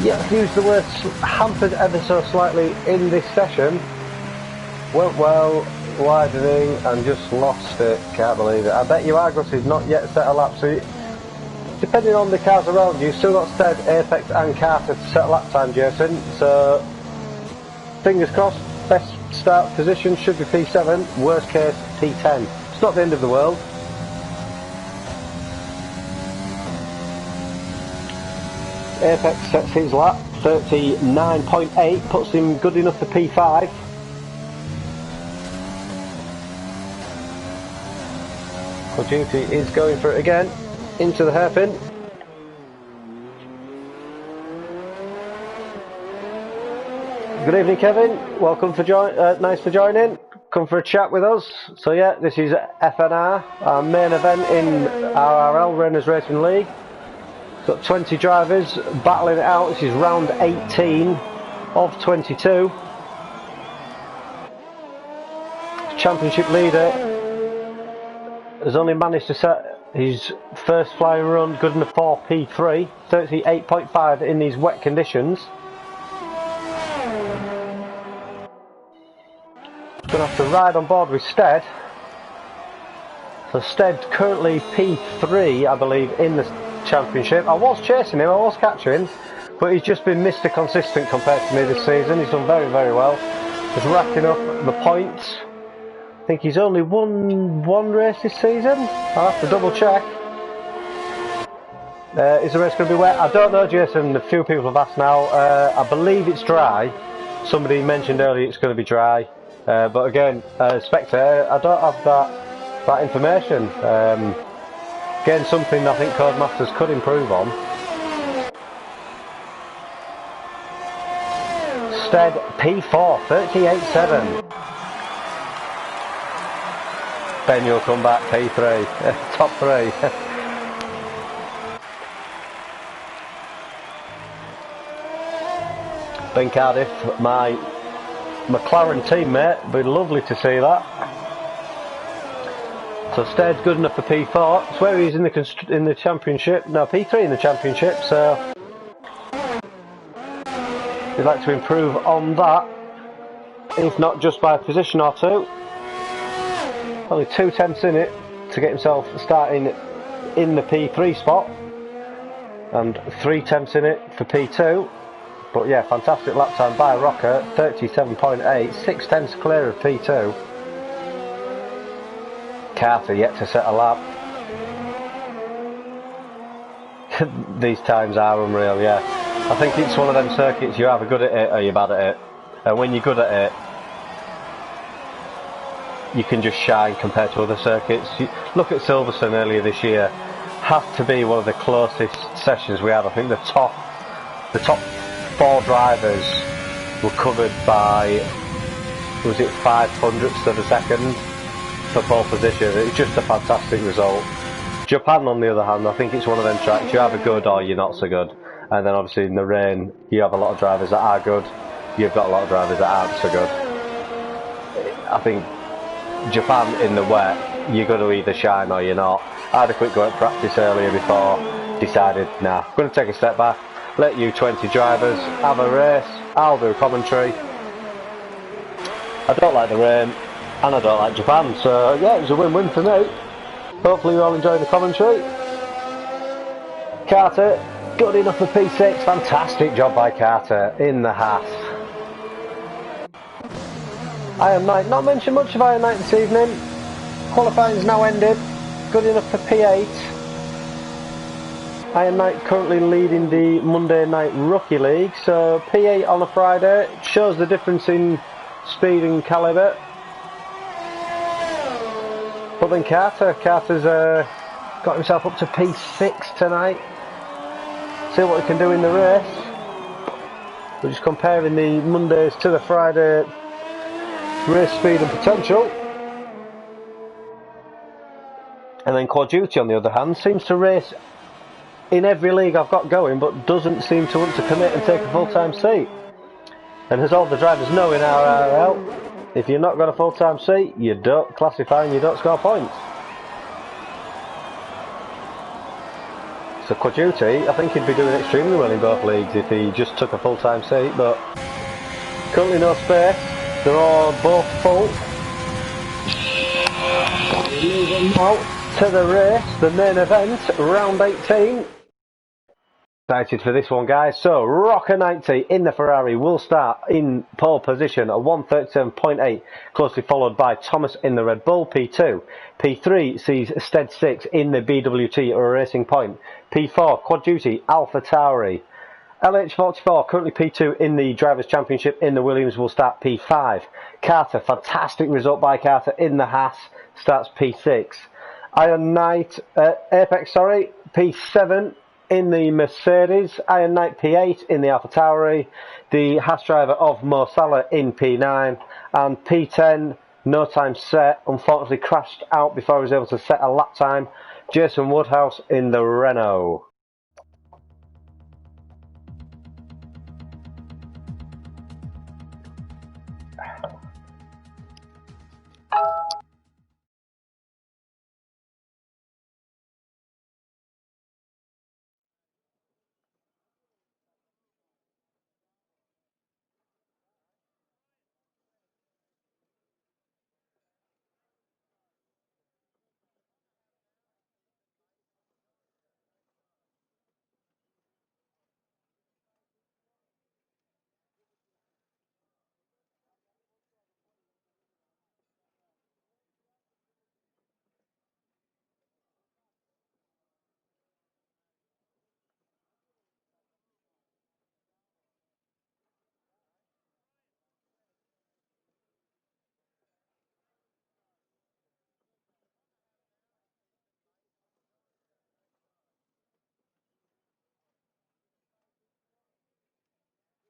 Speaker 1: yeah, use the word hampered ever so slightly in this session. Went well, widening and just lost it. Can't believe it. I bet you Argos is not yet set a lap, so depending on the cars around you, still got Stead, Apex and Carter to set a lap time, Jason. So fingers crossed, best start position should be P7, worst case P10. It's not the end of the world. Apex sets his lap, 39.8, puts him good enough for P5. Quad Duty is going for it again, into the hairpin. Good evening, Kevin. Welcome for nice for joining. Come for a chat with us. So yeah, this is FNR, our main event in RRL, Rayners Racing League. Got 20 drivers battling it out. This is round 18 of 22. Championship leader has only managed to set his first flying run good enough for P3, 38.5 in these wet conditions. Going to have to ride on board with Stead. So Stead currently P3, I believe, in the championship. I was chasing him, I was catching, but he's just been Mr. Consistent compared to me this season. He's done very, very well. Just racking up the points. I think he's only won 1 race this season. I'll have to double check. Is the race going to be wet? I don't know, Jason. A few people have asked now. I believe it's dry. Somebody mentioned earlier it's going to be dry. But again, Spectre, I don't have that information. Again, something I think Codemasters could improve on. Stead P4, 38.7. Ben, you'll come back P3, top 3. Ben Cardiff, my McLaren teammate, would be lovely to see that. So Stead's good enough for P4. It's where he's in the championship. No, P3 in the championship. So we'd like to improve on that, if not just by a position or 2. Only 2 tenths in it to get himself starting in the P3 spot, and 3 tenths in it for P2. But yeah, fantastic lap time by Rocker, 37.8, 6 tenths clear of P2. Carter yet to set a lap. These times are unreal, yeah. I think it's one of them circuits, you're either good at it or you're bad at it. And when you're good at it, you can just shine compared to other circuits. Look at Silverstone earlier this year. Has to be one of the closest sessions we had. I think the top 4 drivers were covered by, was it 500ths of a second for pole position. It's just a fantastic result. Japan, on the other hand, I think it's one of them tracks, you're either good or you're not so good. And then obviously in the rain, you have a lot of drivers that are good, you've got a lot of drivers that aren't so good. I think Japan in the wet, you're going to either shine or you're not. I had a quick go at practice earlier before, decided, nah, I'm going to take a step back, let you 20 drivers have a race, I'll do commentary. I don't like the rain, and I don't like Japan, so yeah, it was a win-win for me. Hopefully you all enjoyed the commentary. Carter, good enough for P6, fantastic job by Carter in the Haas. Iron Knight, not mentioned much of Iron Knight this evening. Qualifying's now ended, good enough for P8. Iron Knight currently leading the Monday Night Rookie League, so P8 on a Friday, shows the difference in speed and calibre. But then Carter's got himself up to P6 tonight. See what he can do in the race. We're just comparing the Mondays to the Friday race speed and potential. And then Quad Duty, on the other hand, seems to race in every league I've got going, but doesn't seem to want to commit and take a full-time seat. And as all the drivers know in RRL, if you've not got a full-time seat, you don't classify and you don't score points. So Quad Duty, I think he'd be doing extremely well in both leagues if he just took a full-time seat, but currently no space. They're all both full. Moving out to the race, the main event, round 18. Excited for this one, guys. So Rocker 90 in the Ferrari will start in pole position at 1:37.8, closely followed by Thomas in the Red Bull P2. P3 sees Stead 6 in the BWT or Racing Point. P4 Quad Duty Alpha Tauri. LH44 currently P2 in the Drivers' Championship in the Williams will start P5. Carter, fantastic result by Carter in the Haas, starts P6. Iron Knight, Apex, P7 in the Mercedes. Iron Knight P8 in the Alpha Tauri. The Haas driver of Mo Salah in P9. And P10, no time set, unfortunately crashed out before he was able to set a lap time. Jason Woodhouse in the Renault.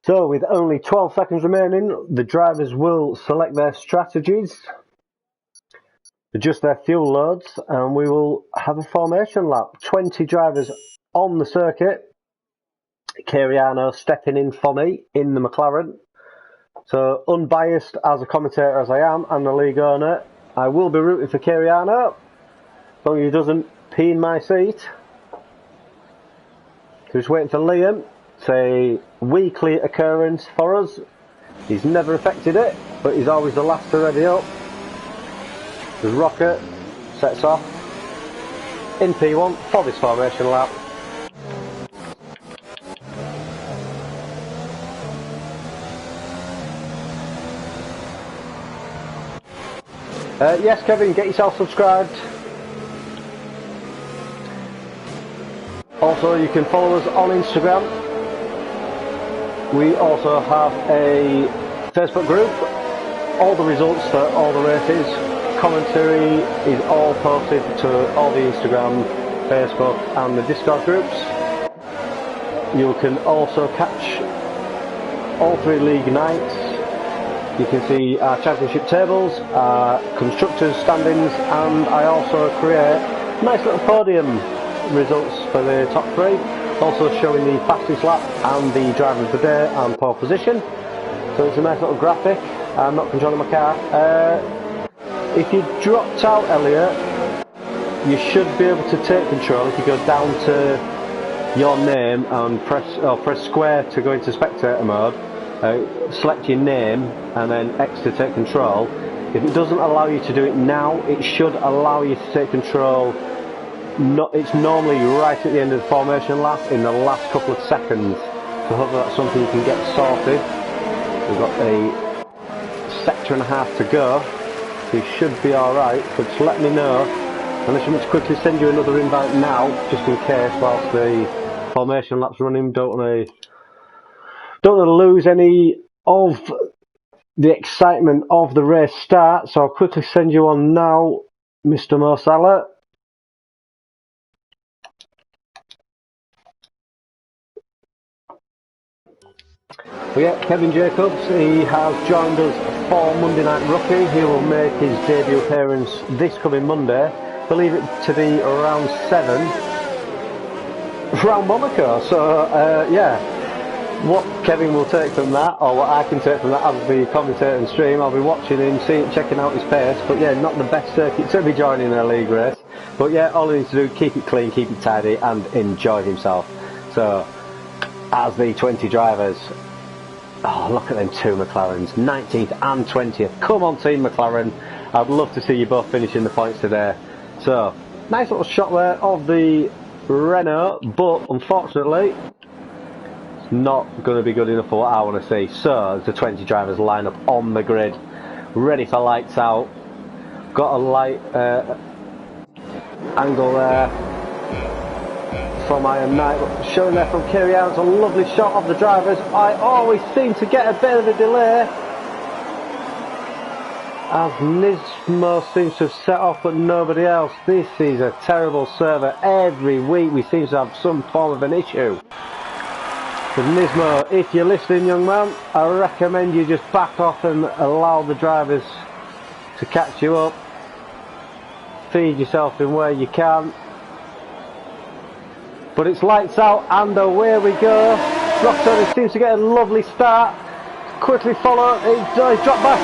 Speaker 1: So with only 12 seconds remaining, the drivers will select their strategies, adjust their fuel loads, and we will have a formation lap. 20 drivers on the circuit. Cariano stepping in for me in the McLaren. So unbiased as a commentator as I am and the league owner, I will be rooting for Cariano, as long as he doesn't pee in my seat. Just waiting for Liam. It's a weekly occurrence for us. He's never affected it, but he's always the last to ready up. As Rocket sets off in P1 for this formation lap. Yes, Kevin, get yourself subscribed. Also, you can follow us on Instagram. We also have a Facebook group. All the results for all the races, commentary is all posted to all the Instagram, Facebook and the Discord groups. You can also catch all 3 league nights. You can see our championship tables, our constructors standings, and I also create nice little podium results for the top 3, also showing the fastest lap and the driver of the day and pole position. So it's a nice little graphic. I'm not controlling my car. If you dropped out, Elliot, you should be able to take control if you go down to your name and press square to go into spectator mode. Select your name and then X to take control. If it doesn't allow you to do it now, it should allow you to take control. It's normally right at the end of the formation lap, in the last couple of seconds. So hopefully that's something you can get sorted. We've got a sector and a half to go. So you should be alright, but just let me know. Unless you want to quickly send you another invite now, just in case, whilst the formation lap's running. Don't want to lose any of the excitement of the race start, so I'll quickly send you on now, Mr. Mo Salah. Well, yeah, Kevin Jacobs, he has joined us for Monday Night Rookie. He will make his debut appearance this coming Monday. Believe it to be around 7, around Monaco. So yeah, what Kevin will take from that, or what I can take from that as the commentator and stream, I'll be watching him, checking out his pace. But yeah, not the best circuit to be joining a league race. But yeah, all he needs to do, keep it clean, keep it tidy, and enjoy himself. So, as the 20 drivers, oh, look at them 2 McLarens, 19th and 20th. Come on, Team McLaren. I'd love to see you both finishing the points today. So, nice little shot there of the Renault, but unfortunately, it's not going to be good enough for what I want to see. So, the 20 drivers line up on the grid, ready for lights out. Got a light angle there from Iron Knight, showing there from Kerry Allen's a lovely shot of the drivers. I always seem to get a bit of a delay, as Nismo seems to have set off but nobody else. This is a terrible server. Every week we seem to have some form of an issue. But Nismo, if you're listening, young man, I recommend you just back off and allow the drivers to catch you up. Feed yourself in where you can. But it's lights out and away we go. Roxon seems to get a lovely start. Quickly follow. He's dropped back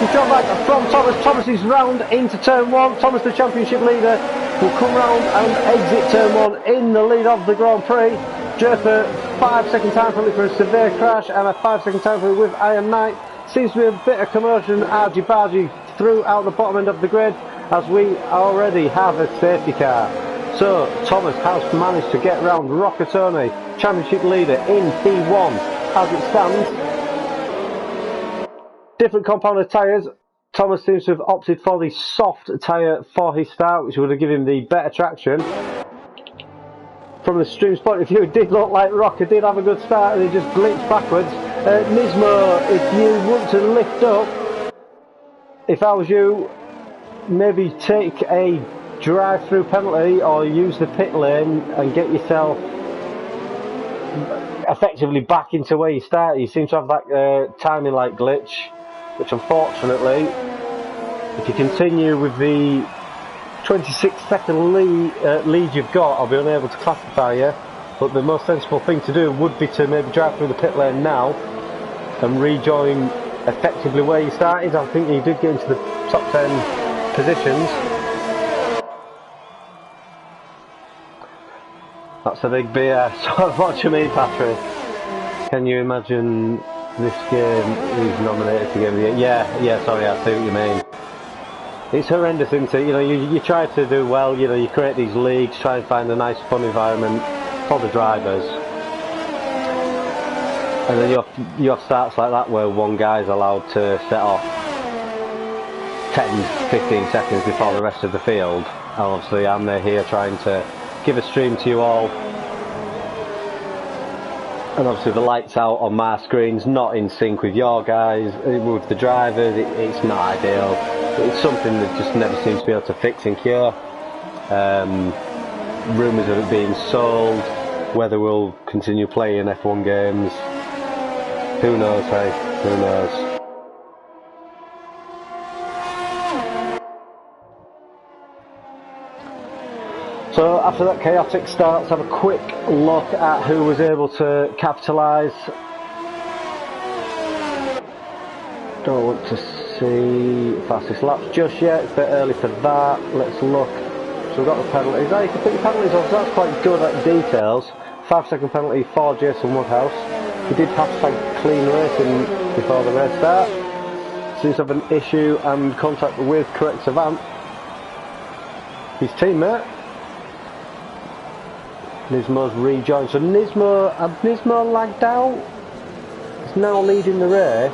Speaker 1: from Thomas. Thomas is round into turn 1. Thomas, the championship leader, will come round and exit turn 1 in the lead of the Grand Prix. Jerper, 5-second time penalty for a severe crash and a 5-second time penalty with Iron Knight. Seems to be a bit of commotion, argy-bargy throughout the bottom end of the grid, as we already have a safety car. So, Thomas has managed to get round Rockatoni, championship leader in P1 as it stands. Different compound of tyres. Thomas seems to have opted for the soft tyre for his start, which would have given him the better traction. From the stream's point of view, it did look like Rocker did have a good start and he just blitzed backwards. Nismo, if you want to lift up, if I was you, maybe take a drive-through penalty or use the pit lane and get yourself effectively back into where you started. You seem to have that timing like glitch, which unfortunately, if you continue with the 26-second lead you've got, I'll be unable to classify you. But the most sensible thing to do would be to maybe drive through the pit lane now and rejoin effectively where you started. I think you did get into the top 10 positions. That's a big BS. What do you mean, Patrick? Can you imagine this game is nominated for Game of the Year? Yeah, sorry, I see what you mean. It's horrendous, isn't it? You know, you try to do well, you know, you create these leagues, try and find a nice fun environment for the drivers. And then you have starts like that where one guy's allowed to set off 10, 15 seconds before the rest of the field. And obviously I'm there here trying to give a stream to you all. And obviously the lights out on my screen's not in sync with your guys, with the drivers. It's not ideal. It's something that just never seems to be able to fix and cure. Rumours of it being sold, whether we'll continue playing F1 games. Who knows, hey? Who knows? So after that chaotic start, let's have a quick look at who was able to capitalise. Don't want to see fastest laps just yet, it's a bit early for that. Let's look. So we've got the penalties. Now you can put your penalties on, so that's quite good at details. 5-second penalty for Jason Woodhouse. He did hashtag clean racing before the race start. Seems to have an issue and contact with correct Savant, his teammate. Nismo's rejoined. So Nismo lagged out. He's now leading the race.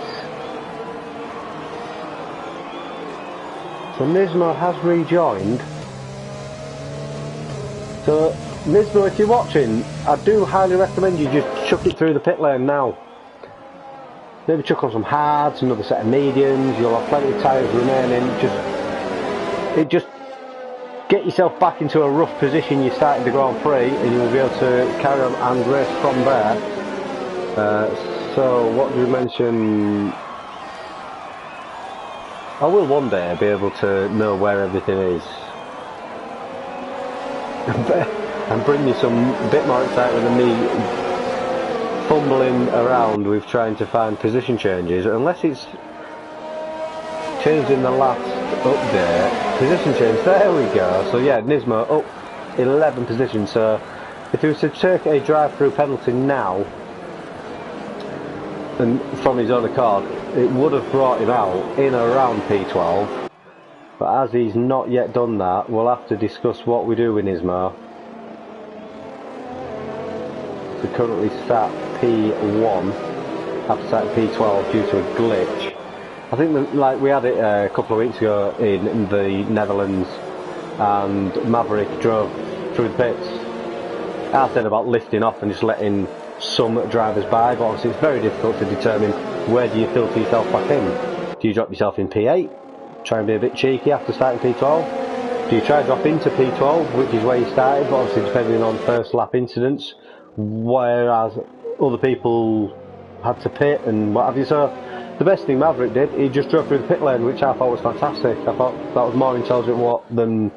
Speaker 1: So Nismo has rejoined. So Nismo, if you're watching, I do highly recommend you just chuck it through the pit lane now. Maybe chuck on some hards, another set of mediums. You'll have plenty of tyres remaining. Just get yourself back into a rough position. You started the Grand Prix, and you'll be able to carry on and race from there. So what do you mention? I will one day be able to know where everything is. And bring you some bit more excitement than me fumbling around with trying to find position changes, unless it's changed in the last update. Position change, there we go. So yeah, Nismo up 11 positions. So if he was to take a drive-through penalty now and from his own accord, it would have brought him out in around P12. But as he's not yet done that, we'll have to discuss what we do with Nismo. So currently sat P1 after sat P12 due to a glitch. I think that, like we had it a couple of weeks ago in the Netherlands, and Maverick drove through the pits. I said about lifting off and just letting some drivers by, but obviously it's very difficult to determine where do you filter yourself back in. Do you drop yourself in P8? Try and be a bit cheeky after starting P12? Do you try and drop into P12, which is where you started, but obviously depending on first lap incidents, whereas other people had to pit and what have you. So the best thing Maverick did, he just drove through the pit lane, which I thought was fantastic. I thought that was more intelligent than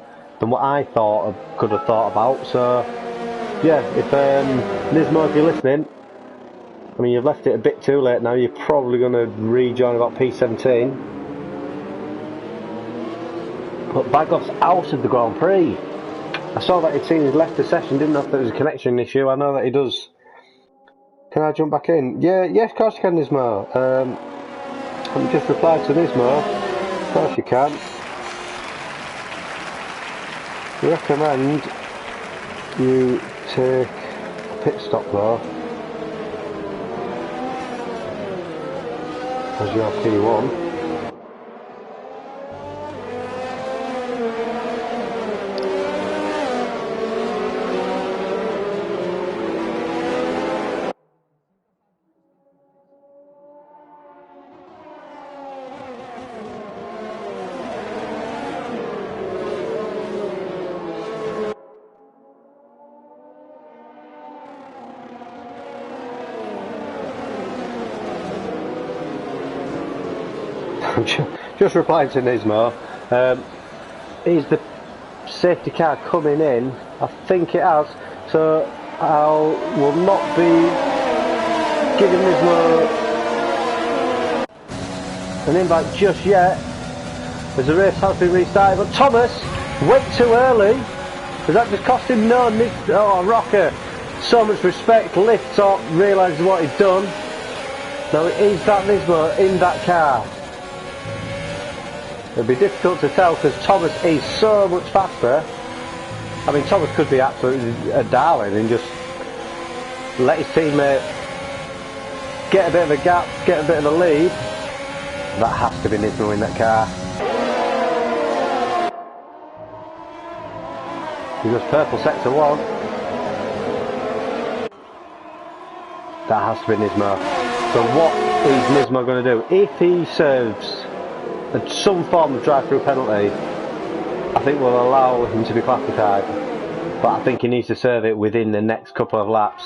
Speaker 1: what I thought I could have thought about. So yeah, if Nismo, if you're listening, I mean you've left it a bit too late now. You're probably going to rejoin about P17. But Bagoff's out of the Grand Prix. I saw that he'd seen he's left the session, didn't know if there was a connection issue. I know that he does. Can I jump back in? Yeah, yes, of course you can, Nismo. I've just replied to Nismo. Of course you can. Recommend you take a pit stop though, as you're P1. Just replying to Nismo. Is the safety car coming in? I think it has. So I will not be giving Nismo an invite just yet, as the race has been restarted. But Thomas went too early. Does that just cost him? No, oh, Rocker. So much respect. Lifts up, realises what he's done. Now it is that Nismo in that car. It'll be difficult to tell because Thomas is so much faster. I mean, Thomas could be absolutely a darling and just let his teammate get a bit of a gap, get a bit of a lead. That has to be Nismo in that car. He goes purple sector 1. That has to be Nismo. So what is Nismo going to do? If he serves some form of drive-through penalty, I think we'll allow him to be classified. But I think he needs to serve it within the next couple of laps.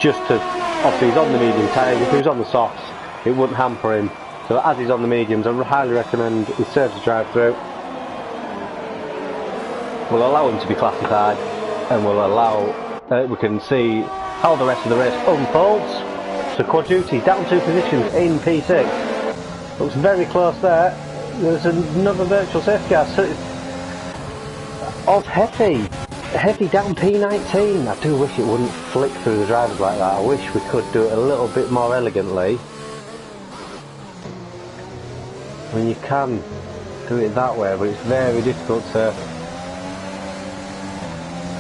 Speaker 1: Just to, obviously he's on the medium tyres. If he was on the softs, it wouldn't hamper him. So as he's on the mediums, I highly recommend he serves the drive-through. We'll allow him to be classified, and we'll allow, we can see how the rest of the race unfolds. So Quad Duty down 2 positions in P6. Looks very close there. There's another virtual safety car. So of Heavy down P19. I do wish it wouldn't flick through the drivers like that. I wish we could do it a little bit more elegantly. I mean, you can do it that way, but it's very difficult to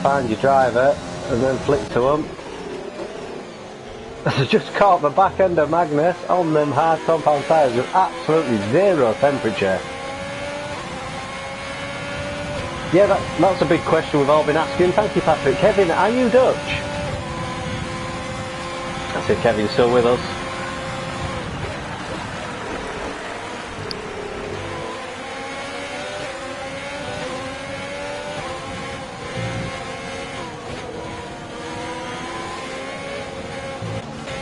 Speaker 1: find your driver and then flick to them. Just caught the back end of Magnus on them hard compound tyres with absolutely zero temperature. Yeah, that's a big question we've all been asking. Thank you, Patrick. Kevin, are you Dutch? I see Kevin's still with us.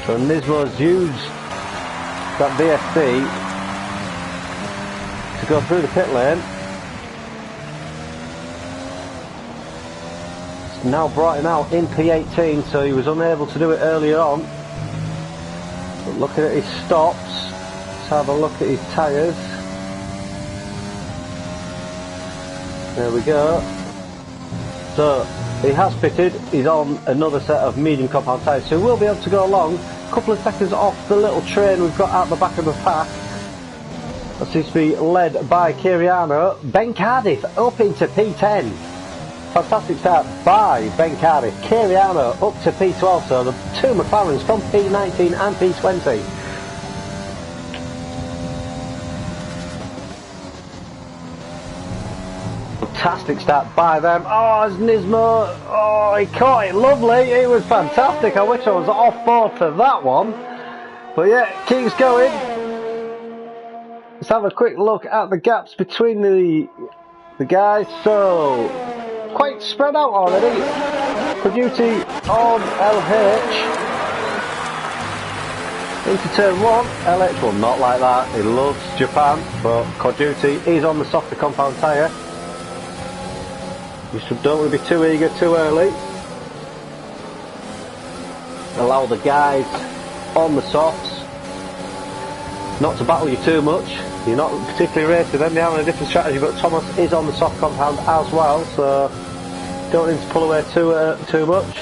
Speaker 1: So Nismo's used that VSC to go through the pit lane. It's now brought him out in P18, so he was unable to do it earlier on. But looking at his stops, let's have a look at his tyres. There we go. So he has pitted, he's on another set of medium compound tyres, so he will be able to go along a couple of seconds off the little train we've got out the back of the pack. That seems to be led by Kiriano. Ben Cardiff up into P10. Fantastic start by Ben Cardiff. Kiriano up to P12, so the two McLarens from P19 and P20. Fantastic start by them. Oh, it's Nismo. Oh, he caught it lovely. It was fantastic. I wish I was off board for that one. But yeah, keeps going. Let's have a quick look at the gaps between the guys. So, quite spread out already. Coduti on LH. Into turn 1. LH will not like that. He loves Japan. But Coduti is on the softer compound tyre. You don't want to be too eager too early. Allow the guys on the softs not to battle you too much. You're not particularly racing them, they're having a different strategy, but Thomas is on the soft compound as well, so don't need to pull away too much.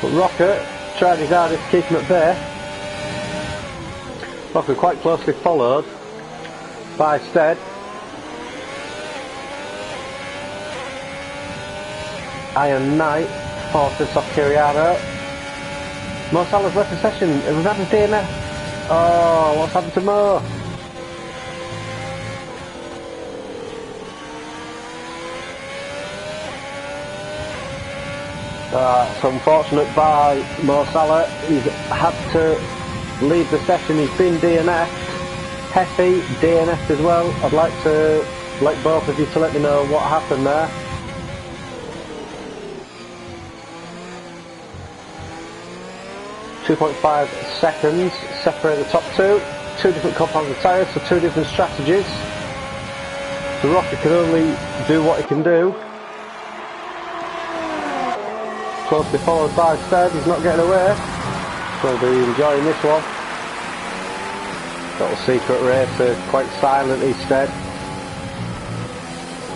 Speaker 1: But Rocket tried his hardest to keep him at bay. Rocket quite closely followed by Stead. Iron Knight forces off Kiriano. Mo Salah's left the session. We've had a DNF. Oh, what's happened to Mo? It's unfortunate by Mo Salah. He's had to leave the session. He's been DNF'd. Heffy DNF'd as well. I'd like both of you to let me know what happened there. .5 seconds separate the top two different compounds of tyres, so two different strategies. So Rocket can only do what he can do. Closely followed by Stead, he's not getting away. We'll be enjoying this one. Little secret racer, quite silent instead.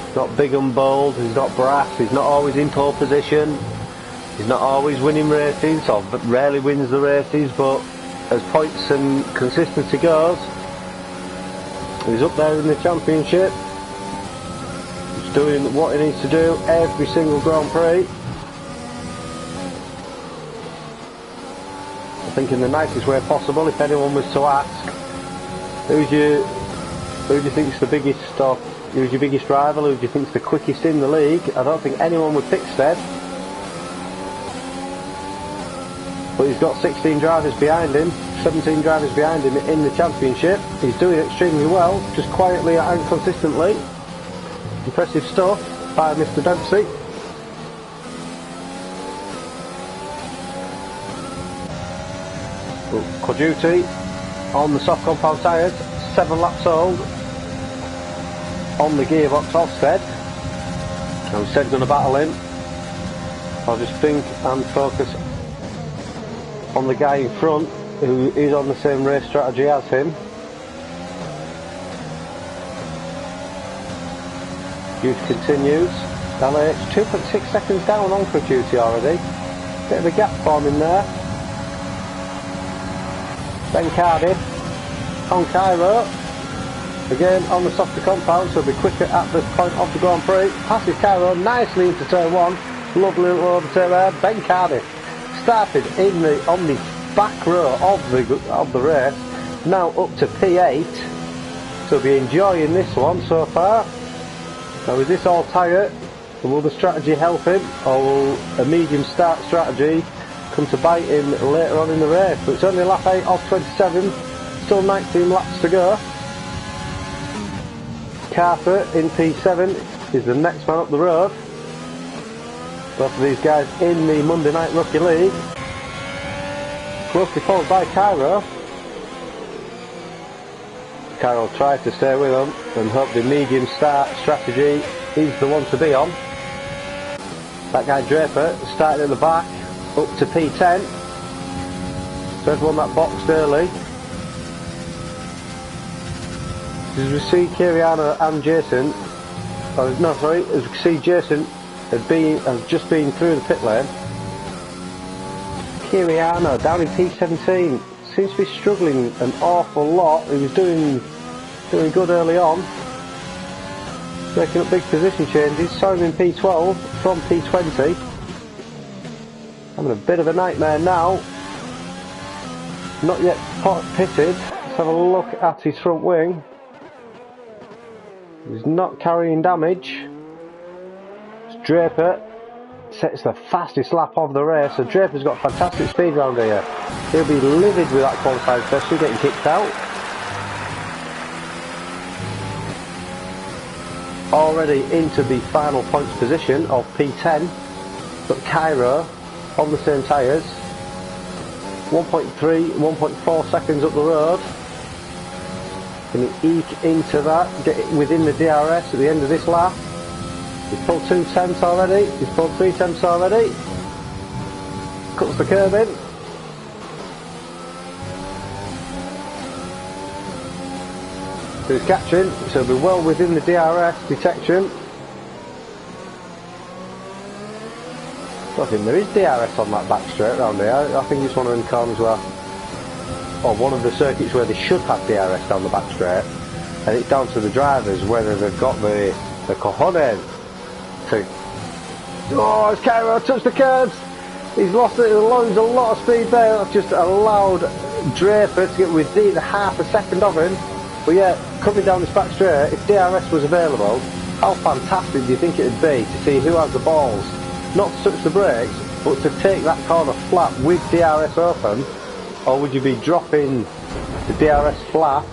Speaker 1: He's not big and bold, he's not brass, he's not always in pole position. He's not always winning races, or rarely wins the races, but as points and consistency goes, He's up there in the championship. He's doing what he needs to do every single Grand Prix. I think in the nicest way possible. If anyone was to ask, who do you think's the biggest, or who's your biggest rival, who do you think's the quickest in the league, I don't think anyone would pick Stead. But he's got 16 drivers behind him, 17 drivers behind him in the championship. He's doing extremely well, just quietly and consistently. Impressive stuff by Mr. Dempsey. Coduti on the soft compound tyres, 7 laps old on the gearbox of Stead. And Stead's going to battle him. I'll just think and focus on the guy in front who is on the same race strategy as him. Duty continues. LH 2.6 seconds down on Coduti already. Bit of a gap forming there. Ben Cardiff on Cairo, again on the softer compound, so he'll be quicker at the point of the Grand Prix. Passes Cairo nicely into turn 1, lovely little overtake there. Ben Cardiff started on the back row of the race, now up to P8, so he'll be enjoying this one so far. Now is this all tyre, will the strategy help him, or will a medium start strategy come to bite him later on in the race? But it's only lap 8 of 27, still 19 laps to go. Carter in P7 is the next man up the road. Both of these guys in the Monday Night Rookie League. Closely followed by Cairo. Cairo tries to stay with him and hope the medium start strategy is the one to be on. That guy Draper started at the back, up to P10, so everyone that boxed early. As we see Kiriana and Jason, as we see Jason has just been through the pit lane. Kiriana down in P17 seems to be struggling an awful lot. He was doing good early on, making up big position changes. Saw him in P12 from P20. Having a bit of a nightmare now. Not yet pitted. Let's have a look at his front wing. He's not carrying damage. Draper sets the fastest lap of the race, so Draper's got fantastic speed round here. He'll be livid with that qualifying session, getting kicked out. Already into the final points position of P10, but Cairo on the same tyres, 1.3, 1.4 seconds up the road. Can he eke into that, get it within the DRS at the end of this lap? He's pulled 2 tenths already, he's pulled 3 tenths already. Cuts the curb in. So he's catching, so he'll be well within the DRS detection. I think there is DRS on that back straight round here. I think it's one of them corners where, or one of the circuits where they should have DRS down the back straight, and it's down to the drivers whether they've got the cojones to. Oh, it's Cairo touched the curbs. He's lost it. He's lost a lot of speed there. I've just allowed Draper to get within half a second of him. But yeah, coming down this back straight, if DRS was available, how fantastic do you think it would be to see who has the balls, not to touch the brakes, but to take that corner flat with DRS open? Or would you be dropping the DRS flat?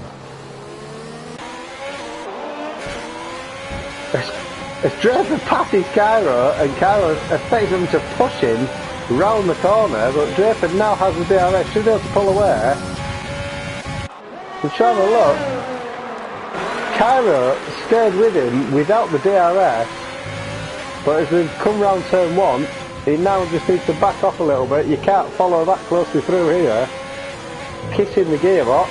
Speaker 1: As Draper passes Cairo, and Cairo expects him to push him round the corner, but Draper now has the DRS, should be able to pull away. I'm trying to look. Cairo stayed with him without the DRS, but as we've come round turn 1, he now just needs to back off a little bit. You can't follow that closely through here. Kissing the gearbox.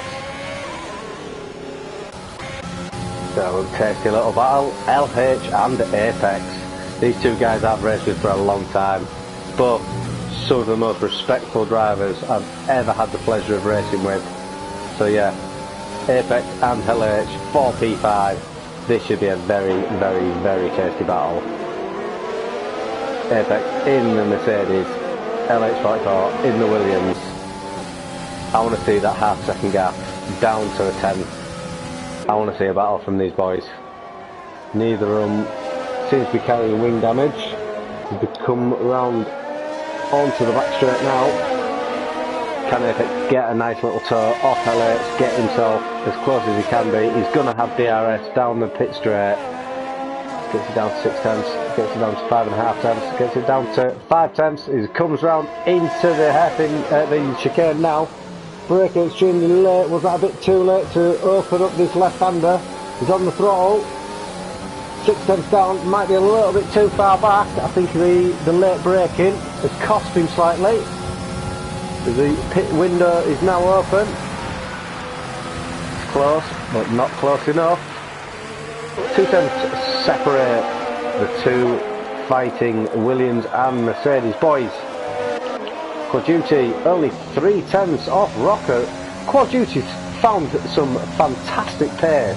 Speaker 1: So a tasty little battle. LH and Apex. These two guys I've raced with for a long time. Both some of the most respectful drivers I've ever had the pleasure of racing with. So yeah, Apex and LH for P5. This should be a very, very, very tasty battle. Apex in the Mercedes, LH44 in the Williams. I want to see that half-second gap down to a tenth. I want to see a battle from these boys. Neither of them seems to be carrying wing damage. They come round onto the back straight now. Can Apex get a nice little toe off LH, get himself as close as he can be. He's going to have DRS down the pit straight. Gets it down to 6 tenths, gets it down to 5.5 tenths, gets it down to 5 tenths. He comes round into the hairpin, the chicane now. Braking extremely late. Was that a bit too late to open up this left-hander? He's on the throttle. 6 tenths down, might be a little bit too far back. I think the late braking has cost him slightly. The pit window is now open. It's close, but not close enough. 2 tenths separate the two fighting Williams and Mercedes boys. Quad Duty only 3 tenths off Rocker. Quad Duty's found some fantastic pace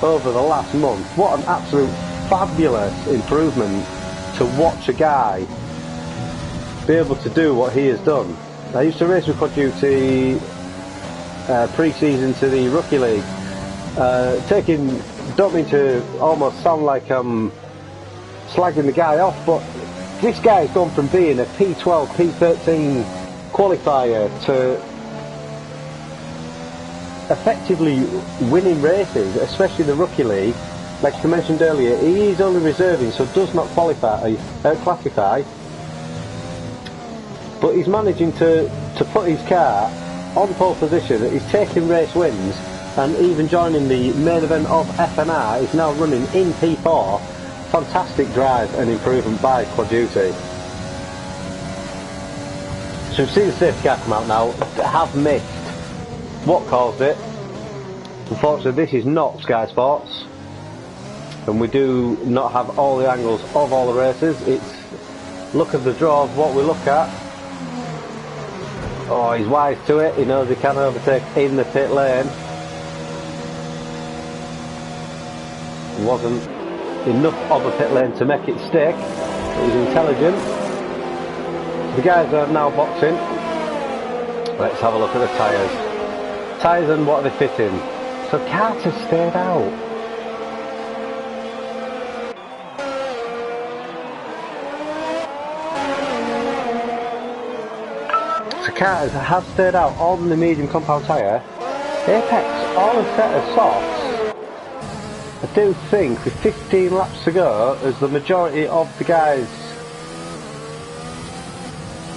Speaker 1: over the last month. What an absolute fabulous improvement to watch a guy be able to do what he has done. I used to race with Quad Duty pre-season to the Rookie League. Don't mean to almost sound like I'm slagging the guy off, but this guy's gone from being a P12, P13 qualifier to effectively winning races, especially the Rookie League. Like I mentioned earlier, he is only reserving, so does not classify. But he's managing to put his car on pole position. He's taking race wins, and even joining the main event of FNR. Is now running in P4. Fantastic drive and improvement by Quad Duty. So we've seen the safety car come out now. Have missed what caused it. Unfortunately, this is not Sky Sports, and we do not have all the angles of all the races. It's look of the draw of what we look at. Oh, he's wise to it. He knows he can overtake in the pit lane. Wasn't enough of a pit lane to make it stick. It was intelligent. The guys are now boxing. Let's have a look at the tyres. Tyres and what are they fitting? So Carter stayed out. So Carter has stayed out on the medium compound tyre. Apex on a set of softs. I do think with 15 laps to go, as the majority of the guys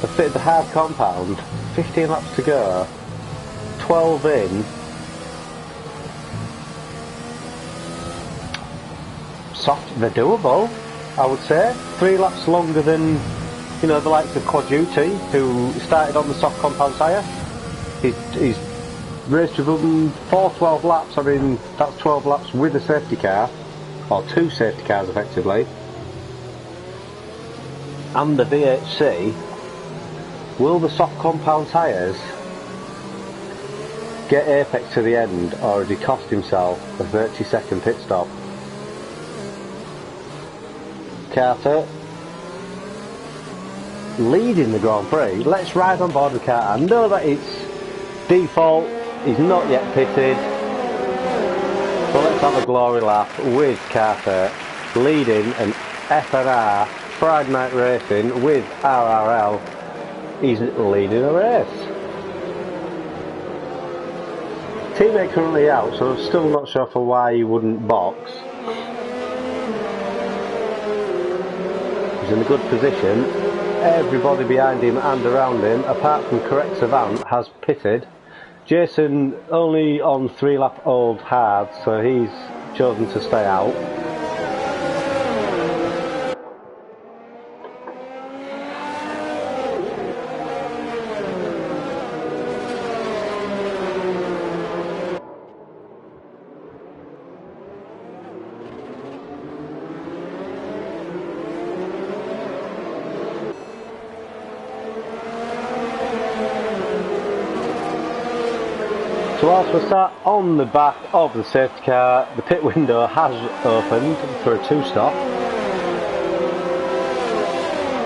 Speaker 1: have fitted the hard compound, 15 laps to go, 12 in, soft, they're doable, I would say. 3 laps longer than, you know, the likes of Quad Duty, who started on the soft compound tyre. He's raced with them for 12 laps. I mean, that's 12 laps with a safety car, or 2 safety cars effectively. And the VHC. Will the soft compound tyres get Apex to the end, or has he cost himself a 30-second pit stop? Carter leading the Grand Prix. Let's ride on board with Carter. I know that it's default. He's not yet pitted, so let's have a glory lap with Carter leading an FNR Friday Night Racing with RRL. He's leading a race. Teammate currently out, so I'm still not sure for why he wouldn't box. He's in a good position. Everybody behind him and around him, apart from Correct Savant, has pitted. Jason only on 3 lap old hard, so he's chosen to stay out. So So whilst we're sat on the back of the safety car, the pit window has opened for a two-stop.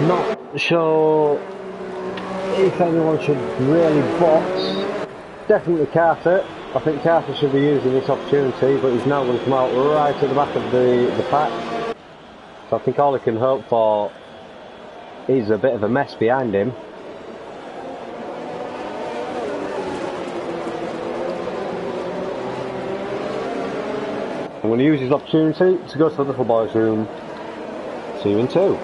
Speaker 1: Not sure if anyone should really box. Definitely Carter. I think Carter should be using this opportunity, but he's now going to come out right at the back of the pack. So I think all he can hope for is a bit of a mess behind him. I'm going to use his opportunity to go to the little boys' room. See you in 2.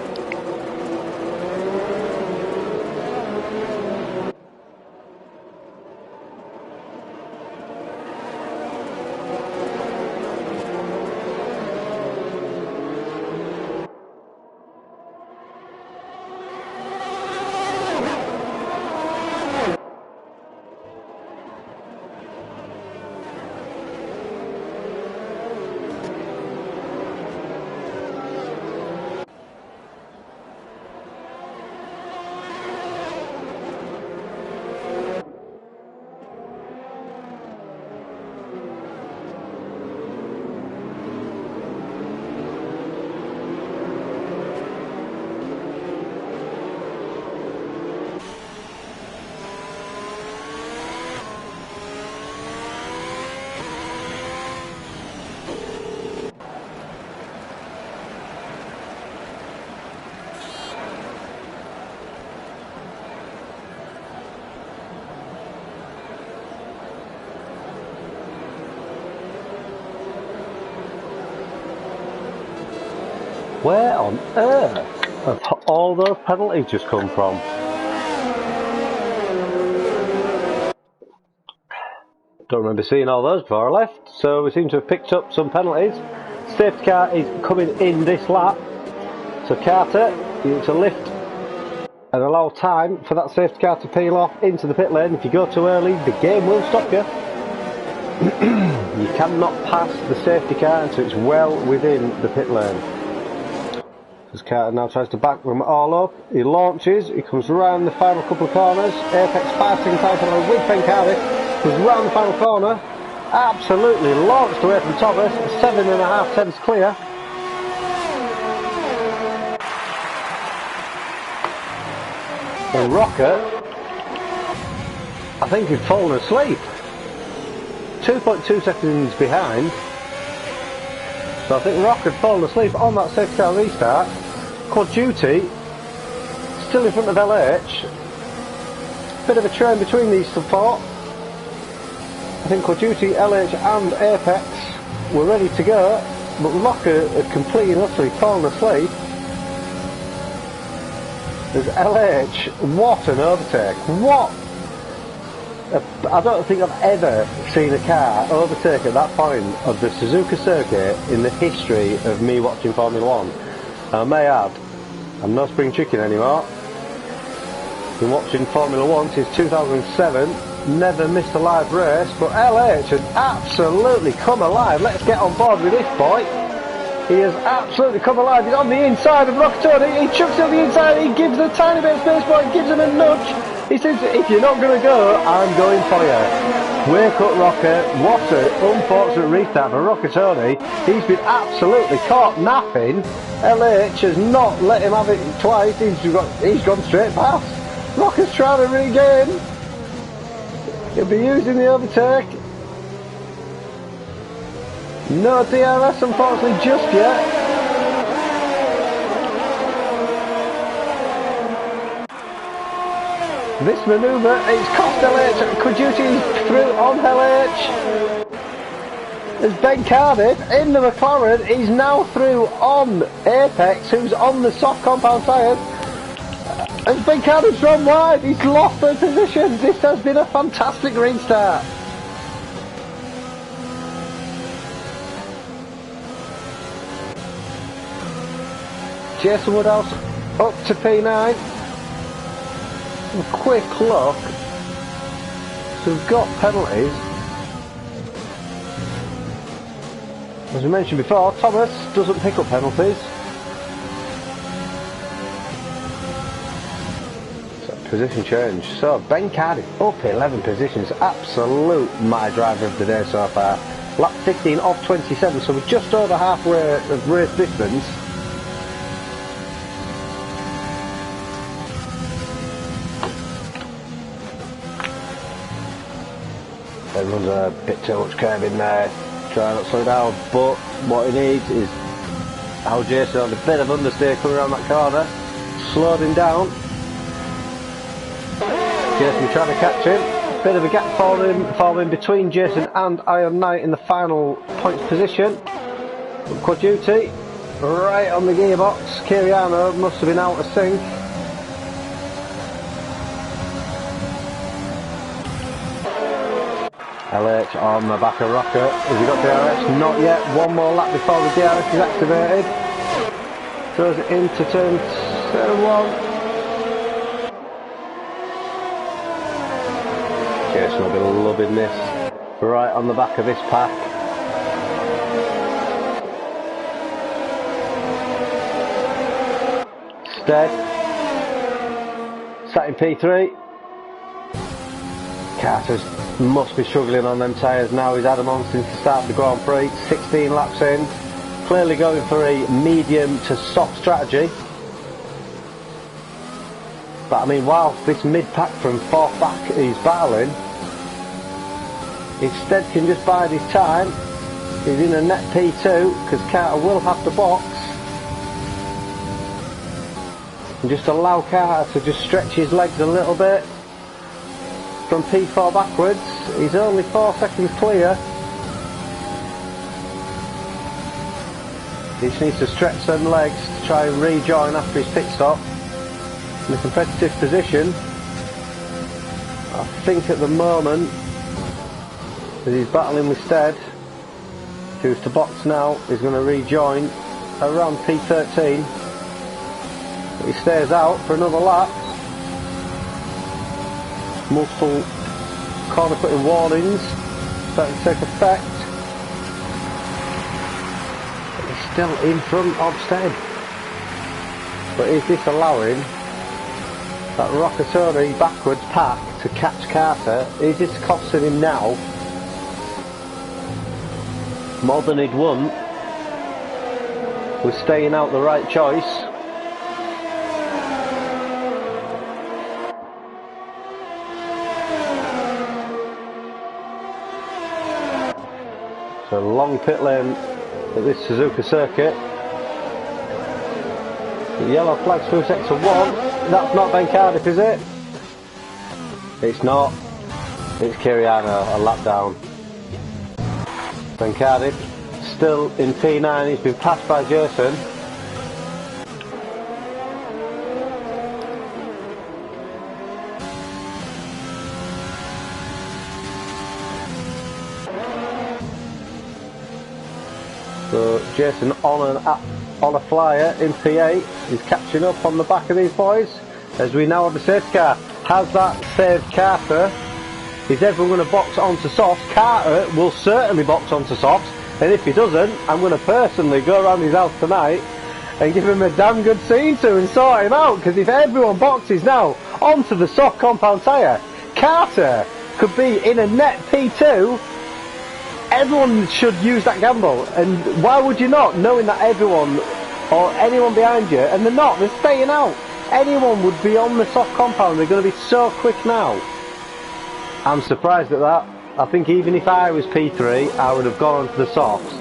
Speaker 1: Where on earth have all those penalties just come from? Don't remember seeing all those before I left, so we seem to have picked up some penalties. Safety car is coming in this lap, so Carter, you need to lift and allow time for that safety car to peel off into the pit lane. If you go too early, the game will stop you. You cannot pass the safety car until it's well within the pit lane. As Carter now tries to back them all up, he launches, he comes round the final couple of corners, Apex 5 seconds time with Ben Cardiff, comes round the final corner, absolutely launched away from Thomas, 7.5 tenths clear. And Rocket, I think he'd fallen asleep, 2.2 seconds behind. So I think Rock had fallen asleep on that safety car restart. Quad Duty still in front of LH. Bit of a train between these support. I think Quad Duty, LH and Apex were ready to go, but Rocker had completely and utterly fallen asleep. There's LH, what an overtake, what! I don't think I've ever seen a car overtake at that point of the Suzuka circuit in the history of me watching Formula 1. I may add, I'm no spring chicken anymore. Been watching Formula 1 since 2007, never missed a live race, but LH has absolutely come alive. Let's get on board with this boy. He has absolutely come alive. He's on the inside of Rockatoni. He chucks it on the inside, he gives a tiny bit of space, but he gives him a nudge. He says, if you're not going to go, I'm going for you. Wake up, Rocker. What an unfortunate restart for Rockatoni. He's been absolutely caught napping. LH has not let him have it twice. He's gone straight past. Rocker's trying to regain. He'll be using the overtake. No DRS, unfortunately, just yet. This manoeuvre, it's cost LH, Quad Duty through on LH. There's Ben Cardiff in the McLaren, he's now through on Apex, who's on the soft compound tyres. And Ben Cardiff's run wide, he's lost their position. This has been a fantastic restart. Jason Woodhouse up to P9. A quick look. So we've got penalties. As we mentioned before, Thomas doesn't pick up penalties. So position change. So Ben Cardiff up 11 positions, absolute my driver of the day so far. Lap 15 of 27, so we're just over halfway of race distance. Everyone's a bit too much curve in there, try not to slow down, but what he needs is how Jason on a bit of understeer coming around that corner, slowed him down. Jason trying to catch him, bit of a gap forming between Jason and Iron Knight in the final points position. Quad duty, right on the gearbox, Kiriano must have been out of sync. LH on the back of Rocker. Has he got DRS? Not yet. One more lap before the DRS is activated. Throws it into turn 1. Jason will be loving this. Right on the back of this pack. Stead. Sat in P3. Carter's must be struggling on them tyres now. He's had them on since the start of the Grand Prix. 16 laps in. Clearly going for a medium to soft strategy. But I mean, whilst this mid-pack from 4th back is battling, instead can just bide his time. He's in a net P2 because Carter will have to box. And just allow Carter to just stretch his legs a little bit. From P4 backwards, he's only 4 seconds clear. He just needs to stretch them legs to try and rejoin after his pit stop. In a competitive position, I think at the moment, as he's battling with Stead, who's to box now, he's going to rejoin around P13. But he stays out for another lap. Multiple corner cutting warnings starting to take effect. But he's still in front of Stead. But is this allowing that Roccatori backwards pack to catch Carter? Is this costing him now more than he'd won with staying out the right choice? So long pit lane at this Suzuka circuit. The yellow flags through sector 1. That's not Ben Cardiff, is it? It's not. It's Kiriano, a lap down. Ben Cardiff still in P9. He's been passed by Jason. So Jason on a flyer in P8, he's catching up on the back of these boys as we now have a safety car. Has that saved Carter? Is everyone going to box onto softs? Carter will certainly box onto softs, and if he doesn't, I'm going to personally go around his house tonight and give him a damn good scene to and sort him out, because if everyone boxes now onto the soft compound tyre, Carter could be in a net P2. Everyone should use that gamble, and why would you not, knowing that everyone or anyone behind you, and they're not, they're staying out. Anyone would be on the soft compound, they're going to be so quick now. I'm surprised at that. I think even if I was P3, I would have gone onto the softs,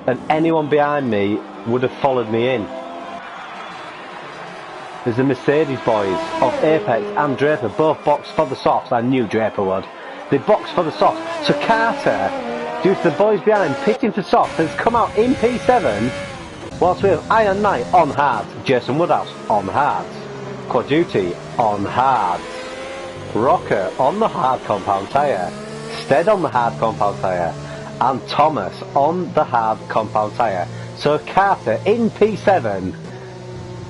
Speaker 1: and anyone behind me would have followed me in. There's the Mercedes boys of Apex and Draper, both boxed for the softs. I knew Draper would. They boxed for the softs. So Carter, due to the boys behind pitting for soft, has come out in P7, whilst we have Iron Knight on hards, Jason Woodhouse on hards, Quad Duty on hards, Rocker on the hard compound tyre, Stead on the hard compound tyre, and Thomas on the hard compound tyre. So Carter in P7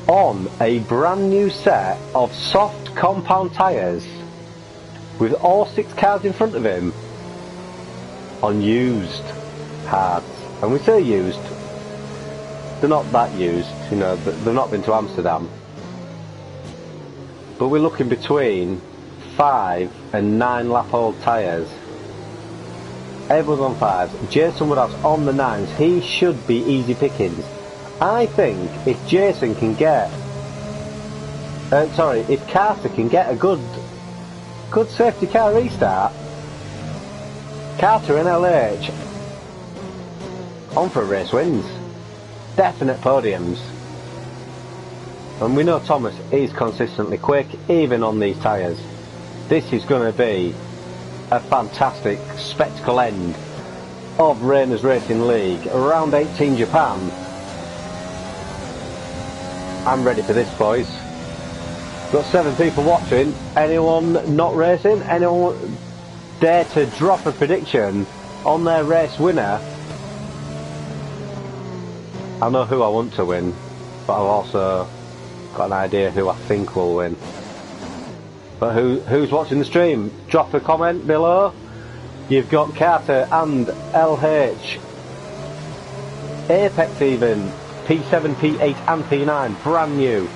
Speaker 1: on a brand new set of soft compound tyres with all 6 cars in front of him on used hards. And we say used, they're not that used, you know, they've not been to Amsterdam. but we're looking between 5 and 9 lap old tyres. Everyone's on 5s. Jason Woodhouse on the 9s. He should be easy pickings. I think if Jason can get, if Carter can get a good safety car restart, Carter and LH on for race wins. Definite podiums. And we know Thomas is consistently quick, even on these tyres. This is going to be a fantastic spectacle end of Rayners Racing League. Round 18 Japan. I'm ready for this, boys. Got 7 people watching. Anyone not racing? Anyone dare to drop a prediction on their race winner? I know who I want to win, but I've also got an idea who I think will win. But who's watching the stream? Drop a comment below. You've got Carter and LH, Apex even, P7, P8 and P9, brand new.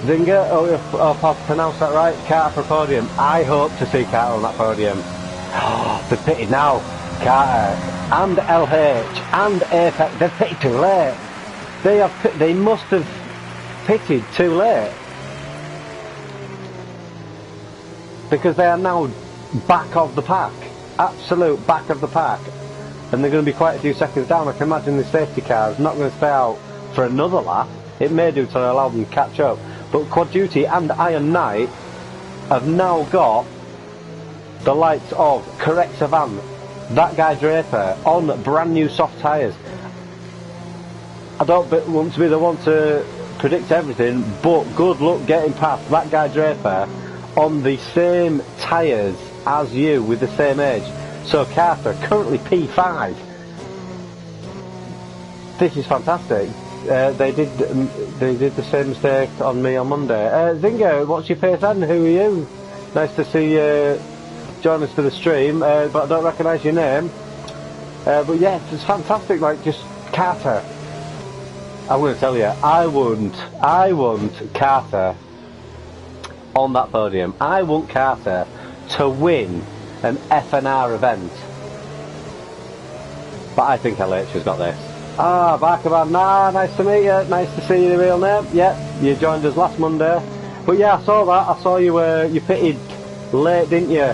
Speaker 1: Zinger, if I've pronounced that right, Carter for podium. I hope to see Carter on that podium. Oh, they've pitted now. Carter and LH and Apex, they've pitted too late. They must have pitted too late. Because they are now back of the pack. Absolute back of the pack. And they're going to be quite a few seconds down. I can imagine the safety car is not going to stay out for another lap. It may do to allow them to catch up. But Quad Duty and Iron Knight have now got the likes of Correct Savant, that guy Draper, on brand new soft tyres. I don't want to be the one to predict everything, but good luck getting past that guy Draper on the same tyres as you with the same age. So Carter, currently P5. This is fantastic. They did the same mistake on me on Monday. Zingo, what's your face and who are you? Nice to see you join us for the stream, but I don't recognise your name. But yeah, it's fantastic, like just Carter. I'm going to tell you, I want Carter on that podium. I want Carter to win an FNR event. But I think LH has got this. Ah, Barkavan, nice to meet you. Nice to see you, the real name. Yeah, you joined us last Monday. But yeah, I saw that. I saw you pitted late, didn't you?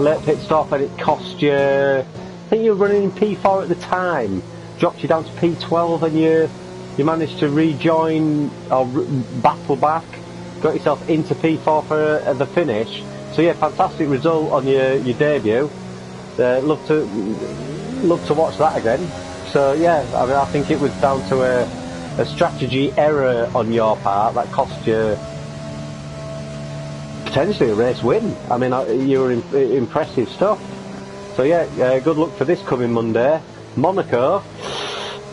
Speaker 1: Late pit stop, and it cost you, I think you were running in P4 at the time. Dropped you down to P12 and you managed to rejoin or battle back. Got yourself into P4 for the finish. So yeah, fantastic result on your debut. Love to watch that again. So yeah, I mean, I think it was down to a strategy error on your part that cost you potentially a race win. I mean, you were impressive stuff. So yeah, good luck for this coming Monday. Monaco,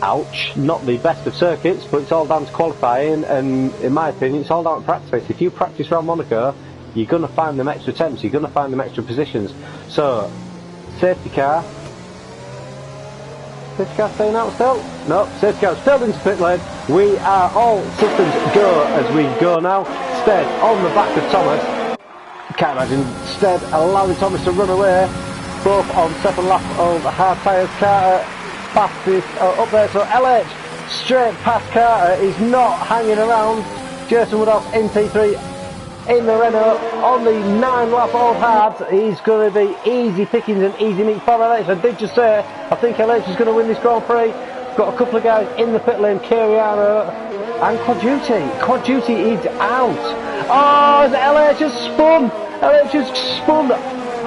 Speaker 1: ouch, not the best of circuits, but it's all down to qualifying, and in my opinion it's all down to practice. If you practice around Monaco, you're going to find them extra attempts, you're going to find them extra positions. So, safety car staying out still? No, safety car still into pit lane. We are all systems go as we go now. Stead on the back of Thomas. Can't imagine Stead allowing Thomas to run away. Both on second lap of hard tyres. Carter fastest up there, so LH straight past Carter. He's not hanging around. Jason Woodhouse in P3 in the Renault on the 9 lap old hards. He's going to be easy pickings and easy meat for LH. I did just say I think LH is going to win this Grand Prix. Got a couple of guys in the pit lane, Kiriano and Quad Duty. Quad Duty is out. Oh, LH has spun. LH has spun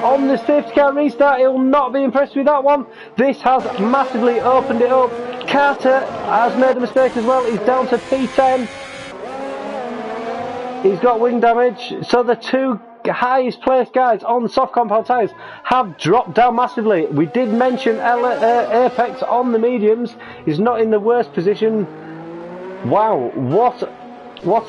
Speaker 1: on the safety car restart. He'll not be impressed with that one. This has massively opened it up. Carter has made a mistake as well. He's down to P10. He's got wing damage. So the two highest placed guys on soft compound tyres have dropped down massively. We did mention Apex on the mediums. He's not in the worst position. Wow, what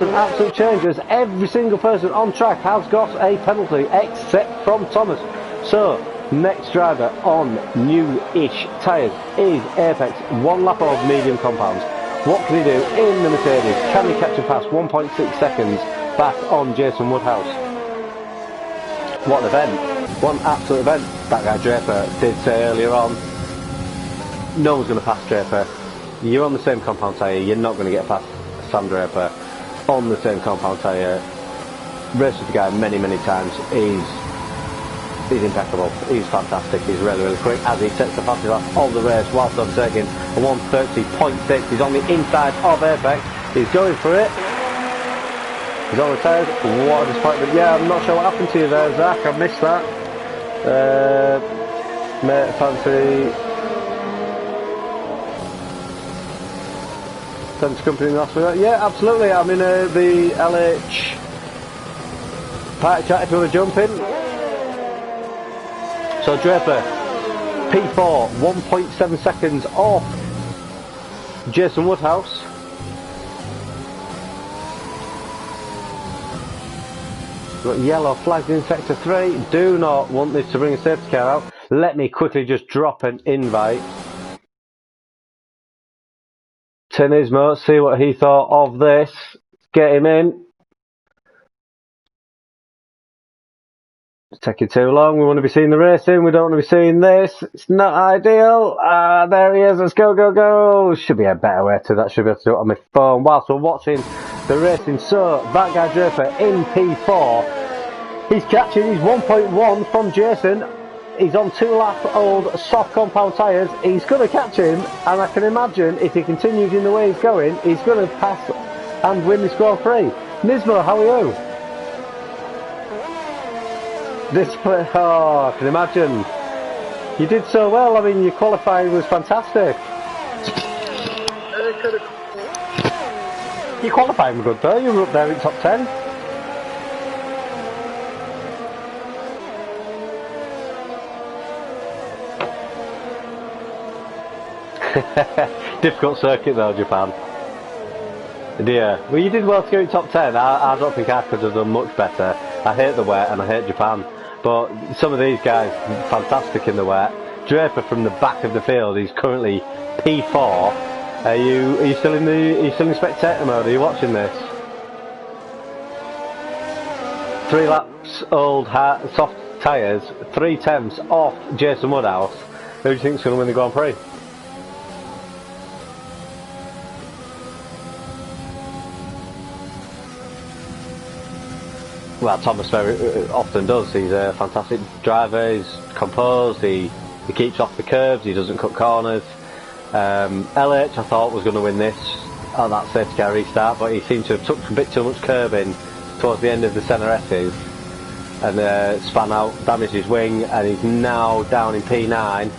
Speaker 1: an absolute change, as every single person on track has got a penalty except from Thomas. So next driver on new-ish tyres is Apex. 1 lap of medium compounds. What can he do in the Mercedes? Can he catch a pass? 1.6 seconds back on Jason Woodhouse. What an event. What an absolute event. That guy Draper did say earlier on, no one's going to pass Draper. You're on the same compound tyre, you're not going to get past Sam Draper on the same compound tyre. Raced with the guy many times. He's impeccable. He's fantastic. He's really quick as he sets the fastest lap of the race whilst overtaking a 1:30.6. He's on the inside of Apex. He's going for it. He's on the tyres. What a disappointment. Yeah, I'm not sure what happened to you there, Zach. I missed that. Mate, fancy company last week. Yeah, absolutely. I'm in the LH party chat if you want to jump in. So Draper, P4, 1.7 seconds off Jason Woodhouse. Got yellow flags in sector 3. Do not want this to bring a safety car out. Let me quickly just drop an invite to Nismo, see what he thought of this. Get him in. It's taking too long. We want to be seeing the racing. We don't want to be seeing this. It's not ideal. There he is. Let's go. Should be a better way to that. Should be able to do it on my phone whilst we're watching the racing. So, that guy Draper in P4. He's catching. He's 1.1 from Jason. He's on 2-lap old soft compound tyres. He's going to catch him, and I can imagine if he continues in the way he's going, he's going to pass and win this Grand Prix. Nismo, how are you? I can imagine. You did so well. I mean, your qualifying was fantastic. Your qualifying was good though. You were up there in top 10. Difficult circuit though, Japan. Dear. Well, you did well to go in top 10. I don't think I could have done much better. I hate the wet and I hate Japan. But some of these guys, fantastic in the wet. Draper from the back of the field, he's currently P4. Are you still in spectator mode? Are you watching this? 3 laps old soft tyres, 3/10 off Jason Woodhouse. Who do you think's going to win the Grand Prix? Well, Thomas very often does. He's a fantastic driver. He's composed. He keeps off the curbs. He doesn't cut corners. LH I thought was going to win this on that safety car restart, but he seemed to have took a bit too much curbing towards the end of the centre S's and span out, damaged his wing, and he's now down in P9.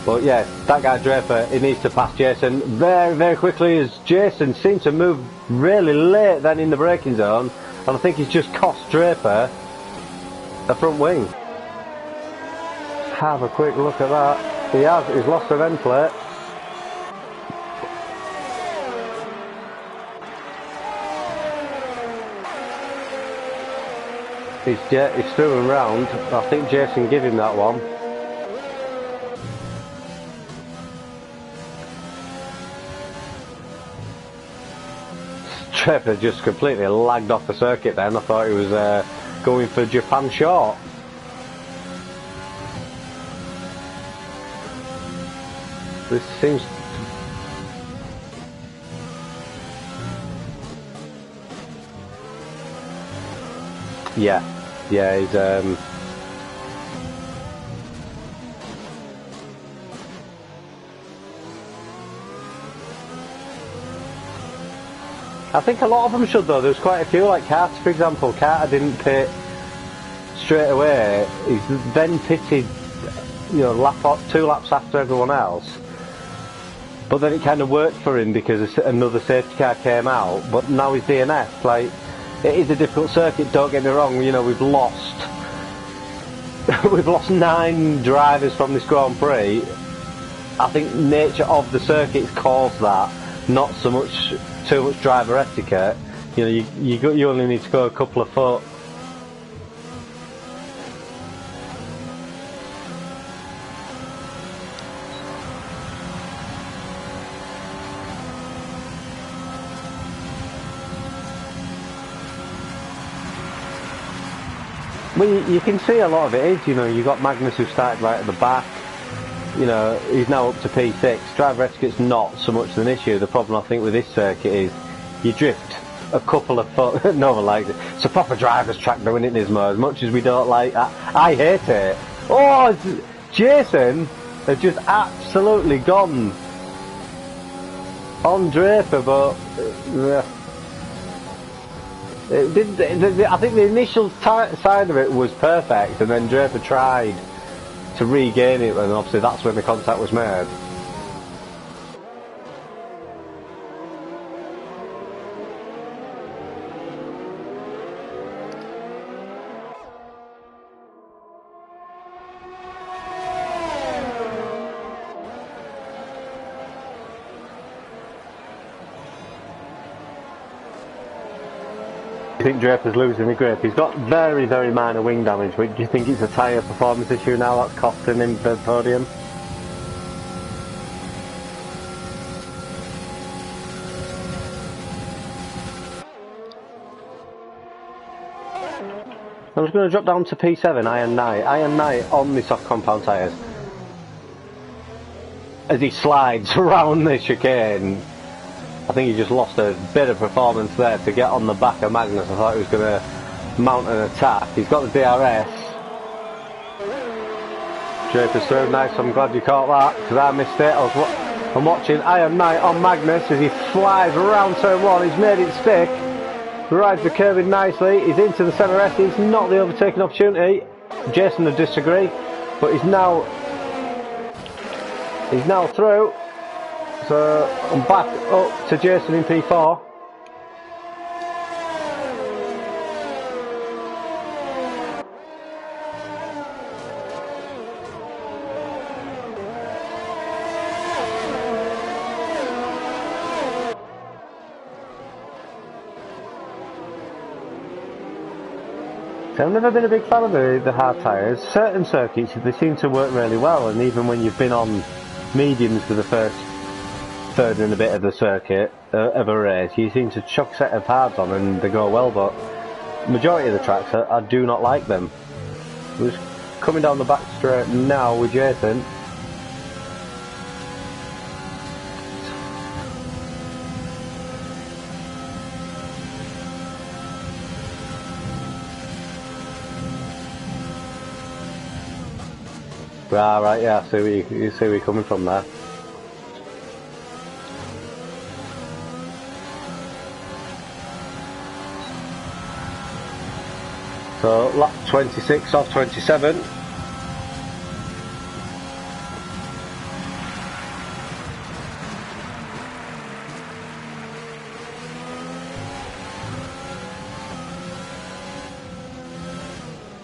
Speaker 1: But yeah, that guy Draper, he needs to pass Jason very quickly, as Jason seemed to move really late then in the braking zone. And I think he's just cost Draper a front wing. Have a quick look at that. He has, he's lost an end plate. He's through and round. I think Jason gave him that one. Draper just completely lagged off the circuit then. I thought he was going for Japan short. This seems... Yeah, he's... I think a lot of them should though. There's quite a few, like Carter for example. Carter didn't pit straight away. He's then pitted, 2 laps after everyone else. But then it kind of worked for him because another safety car came out. But now he's DNF. Like, it is a difficult circuit. Don't get me wrong. We've lost 9 drivers from this Grand Prix. I think nature of the circuit's caused that. Not so much too much driver etiquette. You only need to go a couple of foot. Well, you can see a lot of it is, you know, you got Magnus who started right at the back. You know, he's now up to P6. Driver etiquette's not so much an issue. The problem I think with this circuit is you drift a couple of foot. No one likes it. It's a proper driver's track doing it, Nismo. As much as we don't like that, I hate it. Oh, Jason has just absolutely gone on Draper, but I think the initial side of it was perfect, and then Draper tried to regain it, and obviously that's when the contact was made. Do you think Draper's losing the grip? He's got very, very minor wing damage, but do you think it's a tyre performance issue now that's costing him the podium? I'm just going to drop down to P7, Iron Knight. Iron Knight on the soft compound tyres. As he slides around the chicane, I think he just lost a bit of performance there to get on the back of Magnus. I thought he was going to mount an attack. He's got the DRS. Draper's through, nice, I'm glad you caught that, because I missed it. I'm watching Iron Knight on Magnus as he flies around turn 1. He's made it stick. Rides the curve in nicely. He's into the centre S. He's not the overtaking opportunity. Jason would disagree, but he's now through. So I'm back up to Jason in P4. I've never been a big fan of the hard tyres. Certain circuits, they seem to work really well, and even when you've been on mediums for the first third and a bit of the circuit of a race, you seem to chuck a set of hards on and they go well, but majority of the tracks I do not like them. We're just coming down the back straight now with Jason. Right, yeah, I see where you're coming from there. So lap 26 off 27.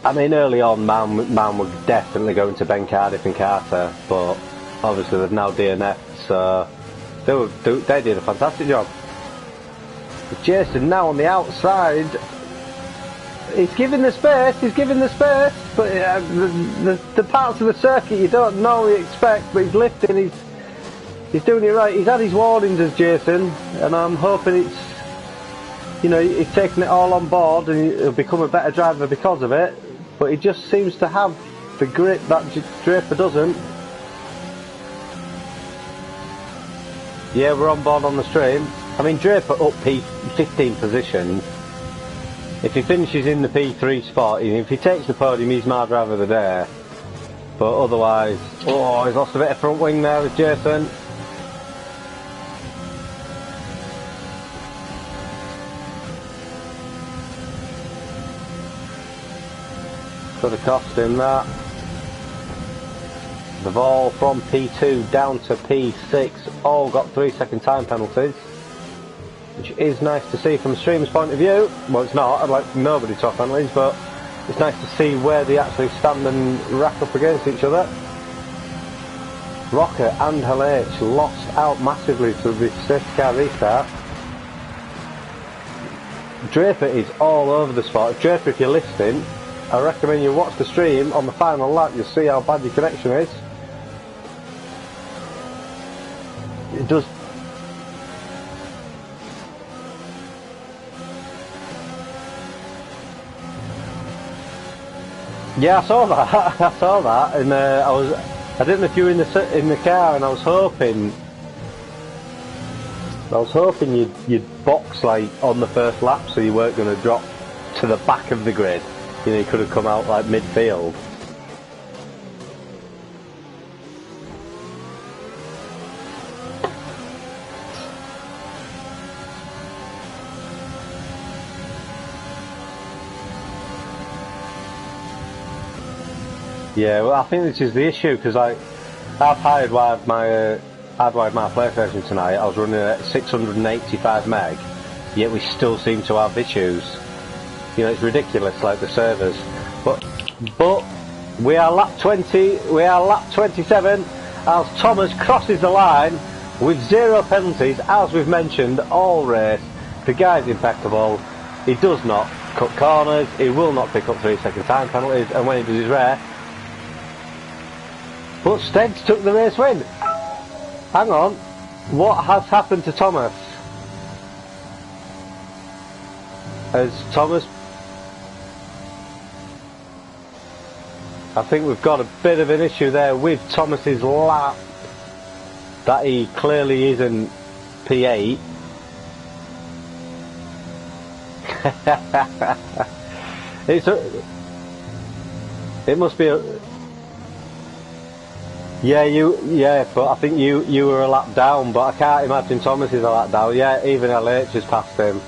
Speaker 1: I mean, early on, Man were definitely going to Ben Cardiff and Carter, but obviously they've now DNF'd, so they did a fantastic job. But Jason now on the outside. He's given the space, but the parts of the circuit you don't normally expect, but he's lifting, he's doing it right. He's had his warnings as Jason, and I'm hoping it's, you know, he's taking it all on board and he'll become a better driver because of it, but he just seems to have the grip that Draper doesn't. Yeah, we're on board on the stream. I mean, Draper up P15 positions. If he finishes in the P3 spot, if he takes the podium, he's my driver of the day. But otherwise, oh, he's lost a bit of front wing there with Jason. Could have cost him that. They've all from P2 down to P6 all got 3-second time penalties, which is nice to see from the streamer's point of view. Well, it's not, I'd like nobody to have penalties, but it's nice to see where they actually stand and rack up against each other. Rocker and LH lost out massively to the safety car restart. Draper is all over the spot. Draper, if you're listening, I recommend you watch the stream on the final lap. You'll see how bad your connection is. It does. Yeah, I saw that. I saw that, and I didn't know if you were in the car, and I was hoping you'd box like on the first lap, so you weren't going to drop to the back of the grid. You know, you could have come out like midfield. Yeah, well, I think this is the issue because I've hardwired my PlayStation tonight. I was running at 685 meg, yet we still seem to have issues. You know, it's ridiculous, like the servers. But we are lap 20. We are lap 27 as Thomas crosses the line with 0 penalties, as we've mentioned all race. The guy's impeccable. He does not cut corners. He will not pick up 3-second time penalties, and when he does his race. But Steggs took the race win. Hang on, what has happened to Thomas? Has Thomas... I think we've got a bit of an issue there with Thomas's lap. That he clearly isn't P8. It must be a... Yeah, but I think you were a lap down, but I can't imagine Thomas is a lap down. Yeah, even LH has passed him.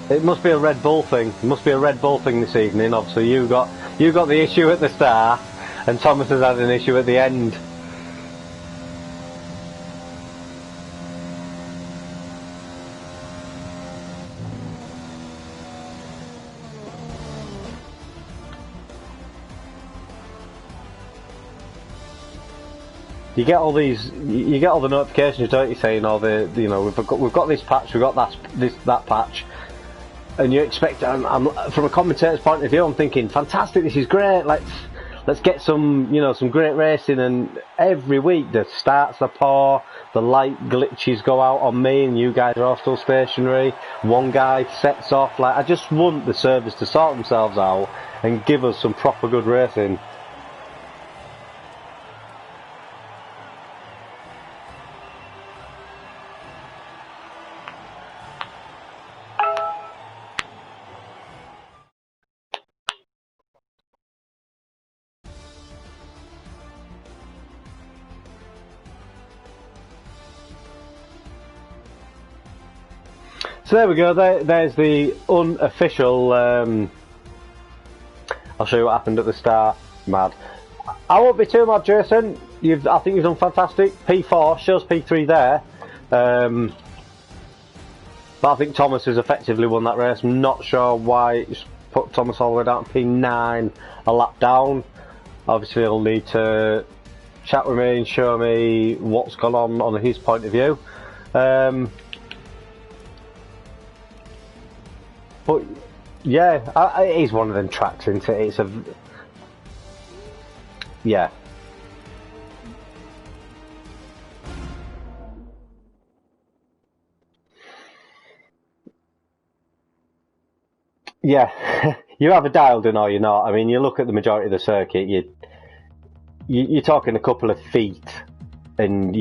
Speaker 1: It must be a Red Bull thing. It must be a Red Bull thing this evening. Obviously, you got the issue at the start, and Thomas has had an issue at the end. You get all the notifications, don't you, saying all the, you know, we've got this patch, we've got that patch, and you expect. I'm from a commentator's point of view, I'm thinking, fantastic, this is great. Let's get some, you know, some great racing. And every week the starts are poor, the light glitches go out on me, and you guys are all still stationary. One guy sets off. Like, I just want the servers to sort themselves out and give us some proper good racing. So there we go, there's the unofficial, I'll show you what happened at the start. Mad. I won't be too mad, Jason. I think you've done fantastic. P4, shows P3 there. But I think Thomas has effectively won that race. I'm not sure why it's put Thomas all the way down to P9, a lap down. Obviously he'll need to chat with me and show me what's gone on his point of view. But yeah, it is one of them tracks, isn't it? It's a... Yeah. Yeah, you have a dialed in or you're not. I mean, you look at the majority of the circuit, you're talking a couple of feet, and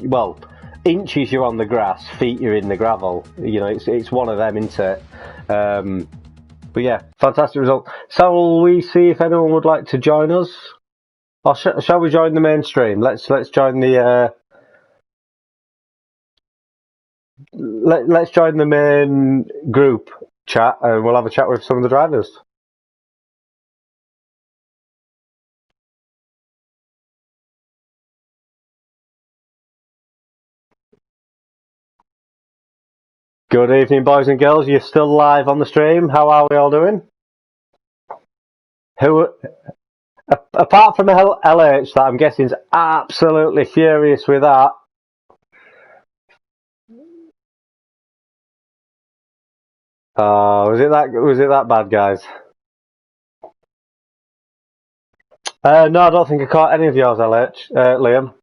Speaker 1: well, inches you're on the grass, feet you're in the gravel. You know, it's one of them, isn't it? But yeah, fantastic result. Shall we see if anyone would like to join us? Or shall we join the mainstream? Let's join the let's join the main group chat, and we'll have a chat with some of the drivers. Good evening, boys and girls. You're still live on the stream. How are we all doing? Apart from LH, that I'm guessing is absolutely furious with that. Was it that bad, guys? No, I don't think I caught any of yours, LH, Liam.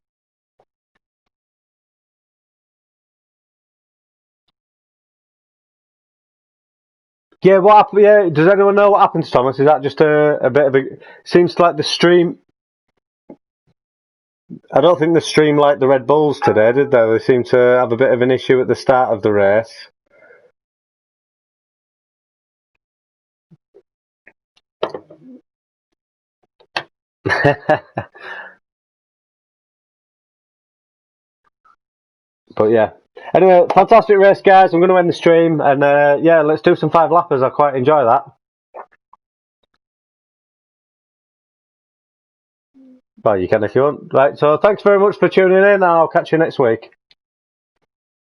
Speaker 1: Yeah, what happened? Yeah, does anyone know what happened to Thomas? Is that just a bit of a? Seems like the stream. I don't think the stream liked the Red Bulls today, did they? They seemed to have a bit of an issue at the start of the race. But yeah. Anyway, fantastic race, guys. I'm going to end the stream, and yeah, let's do some 5-lappers. I quite enjoy that. Well, you can if you want. Right, so thanks very much for tuning in, and I'll catch you next week.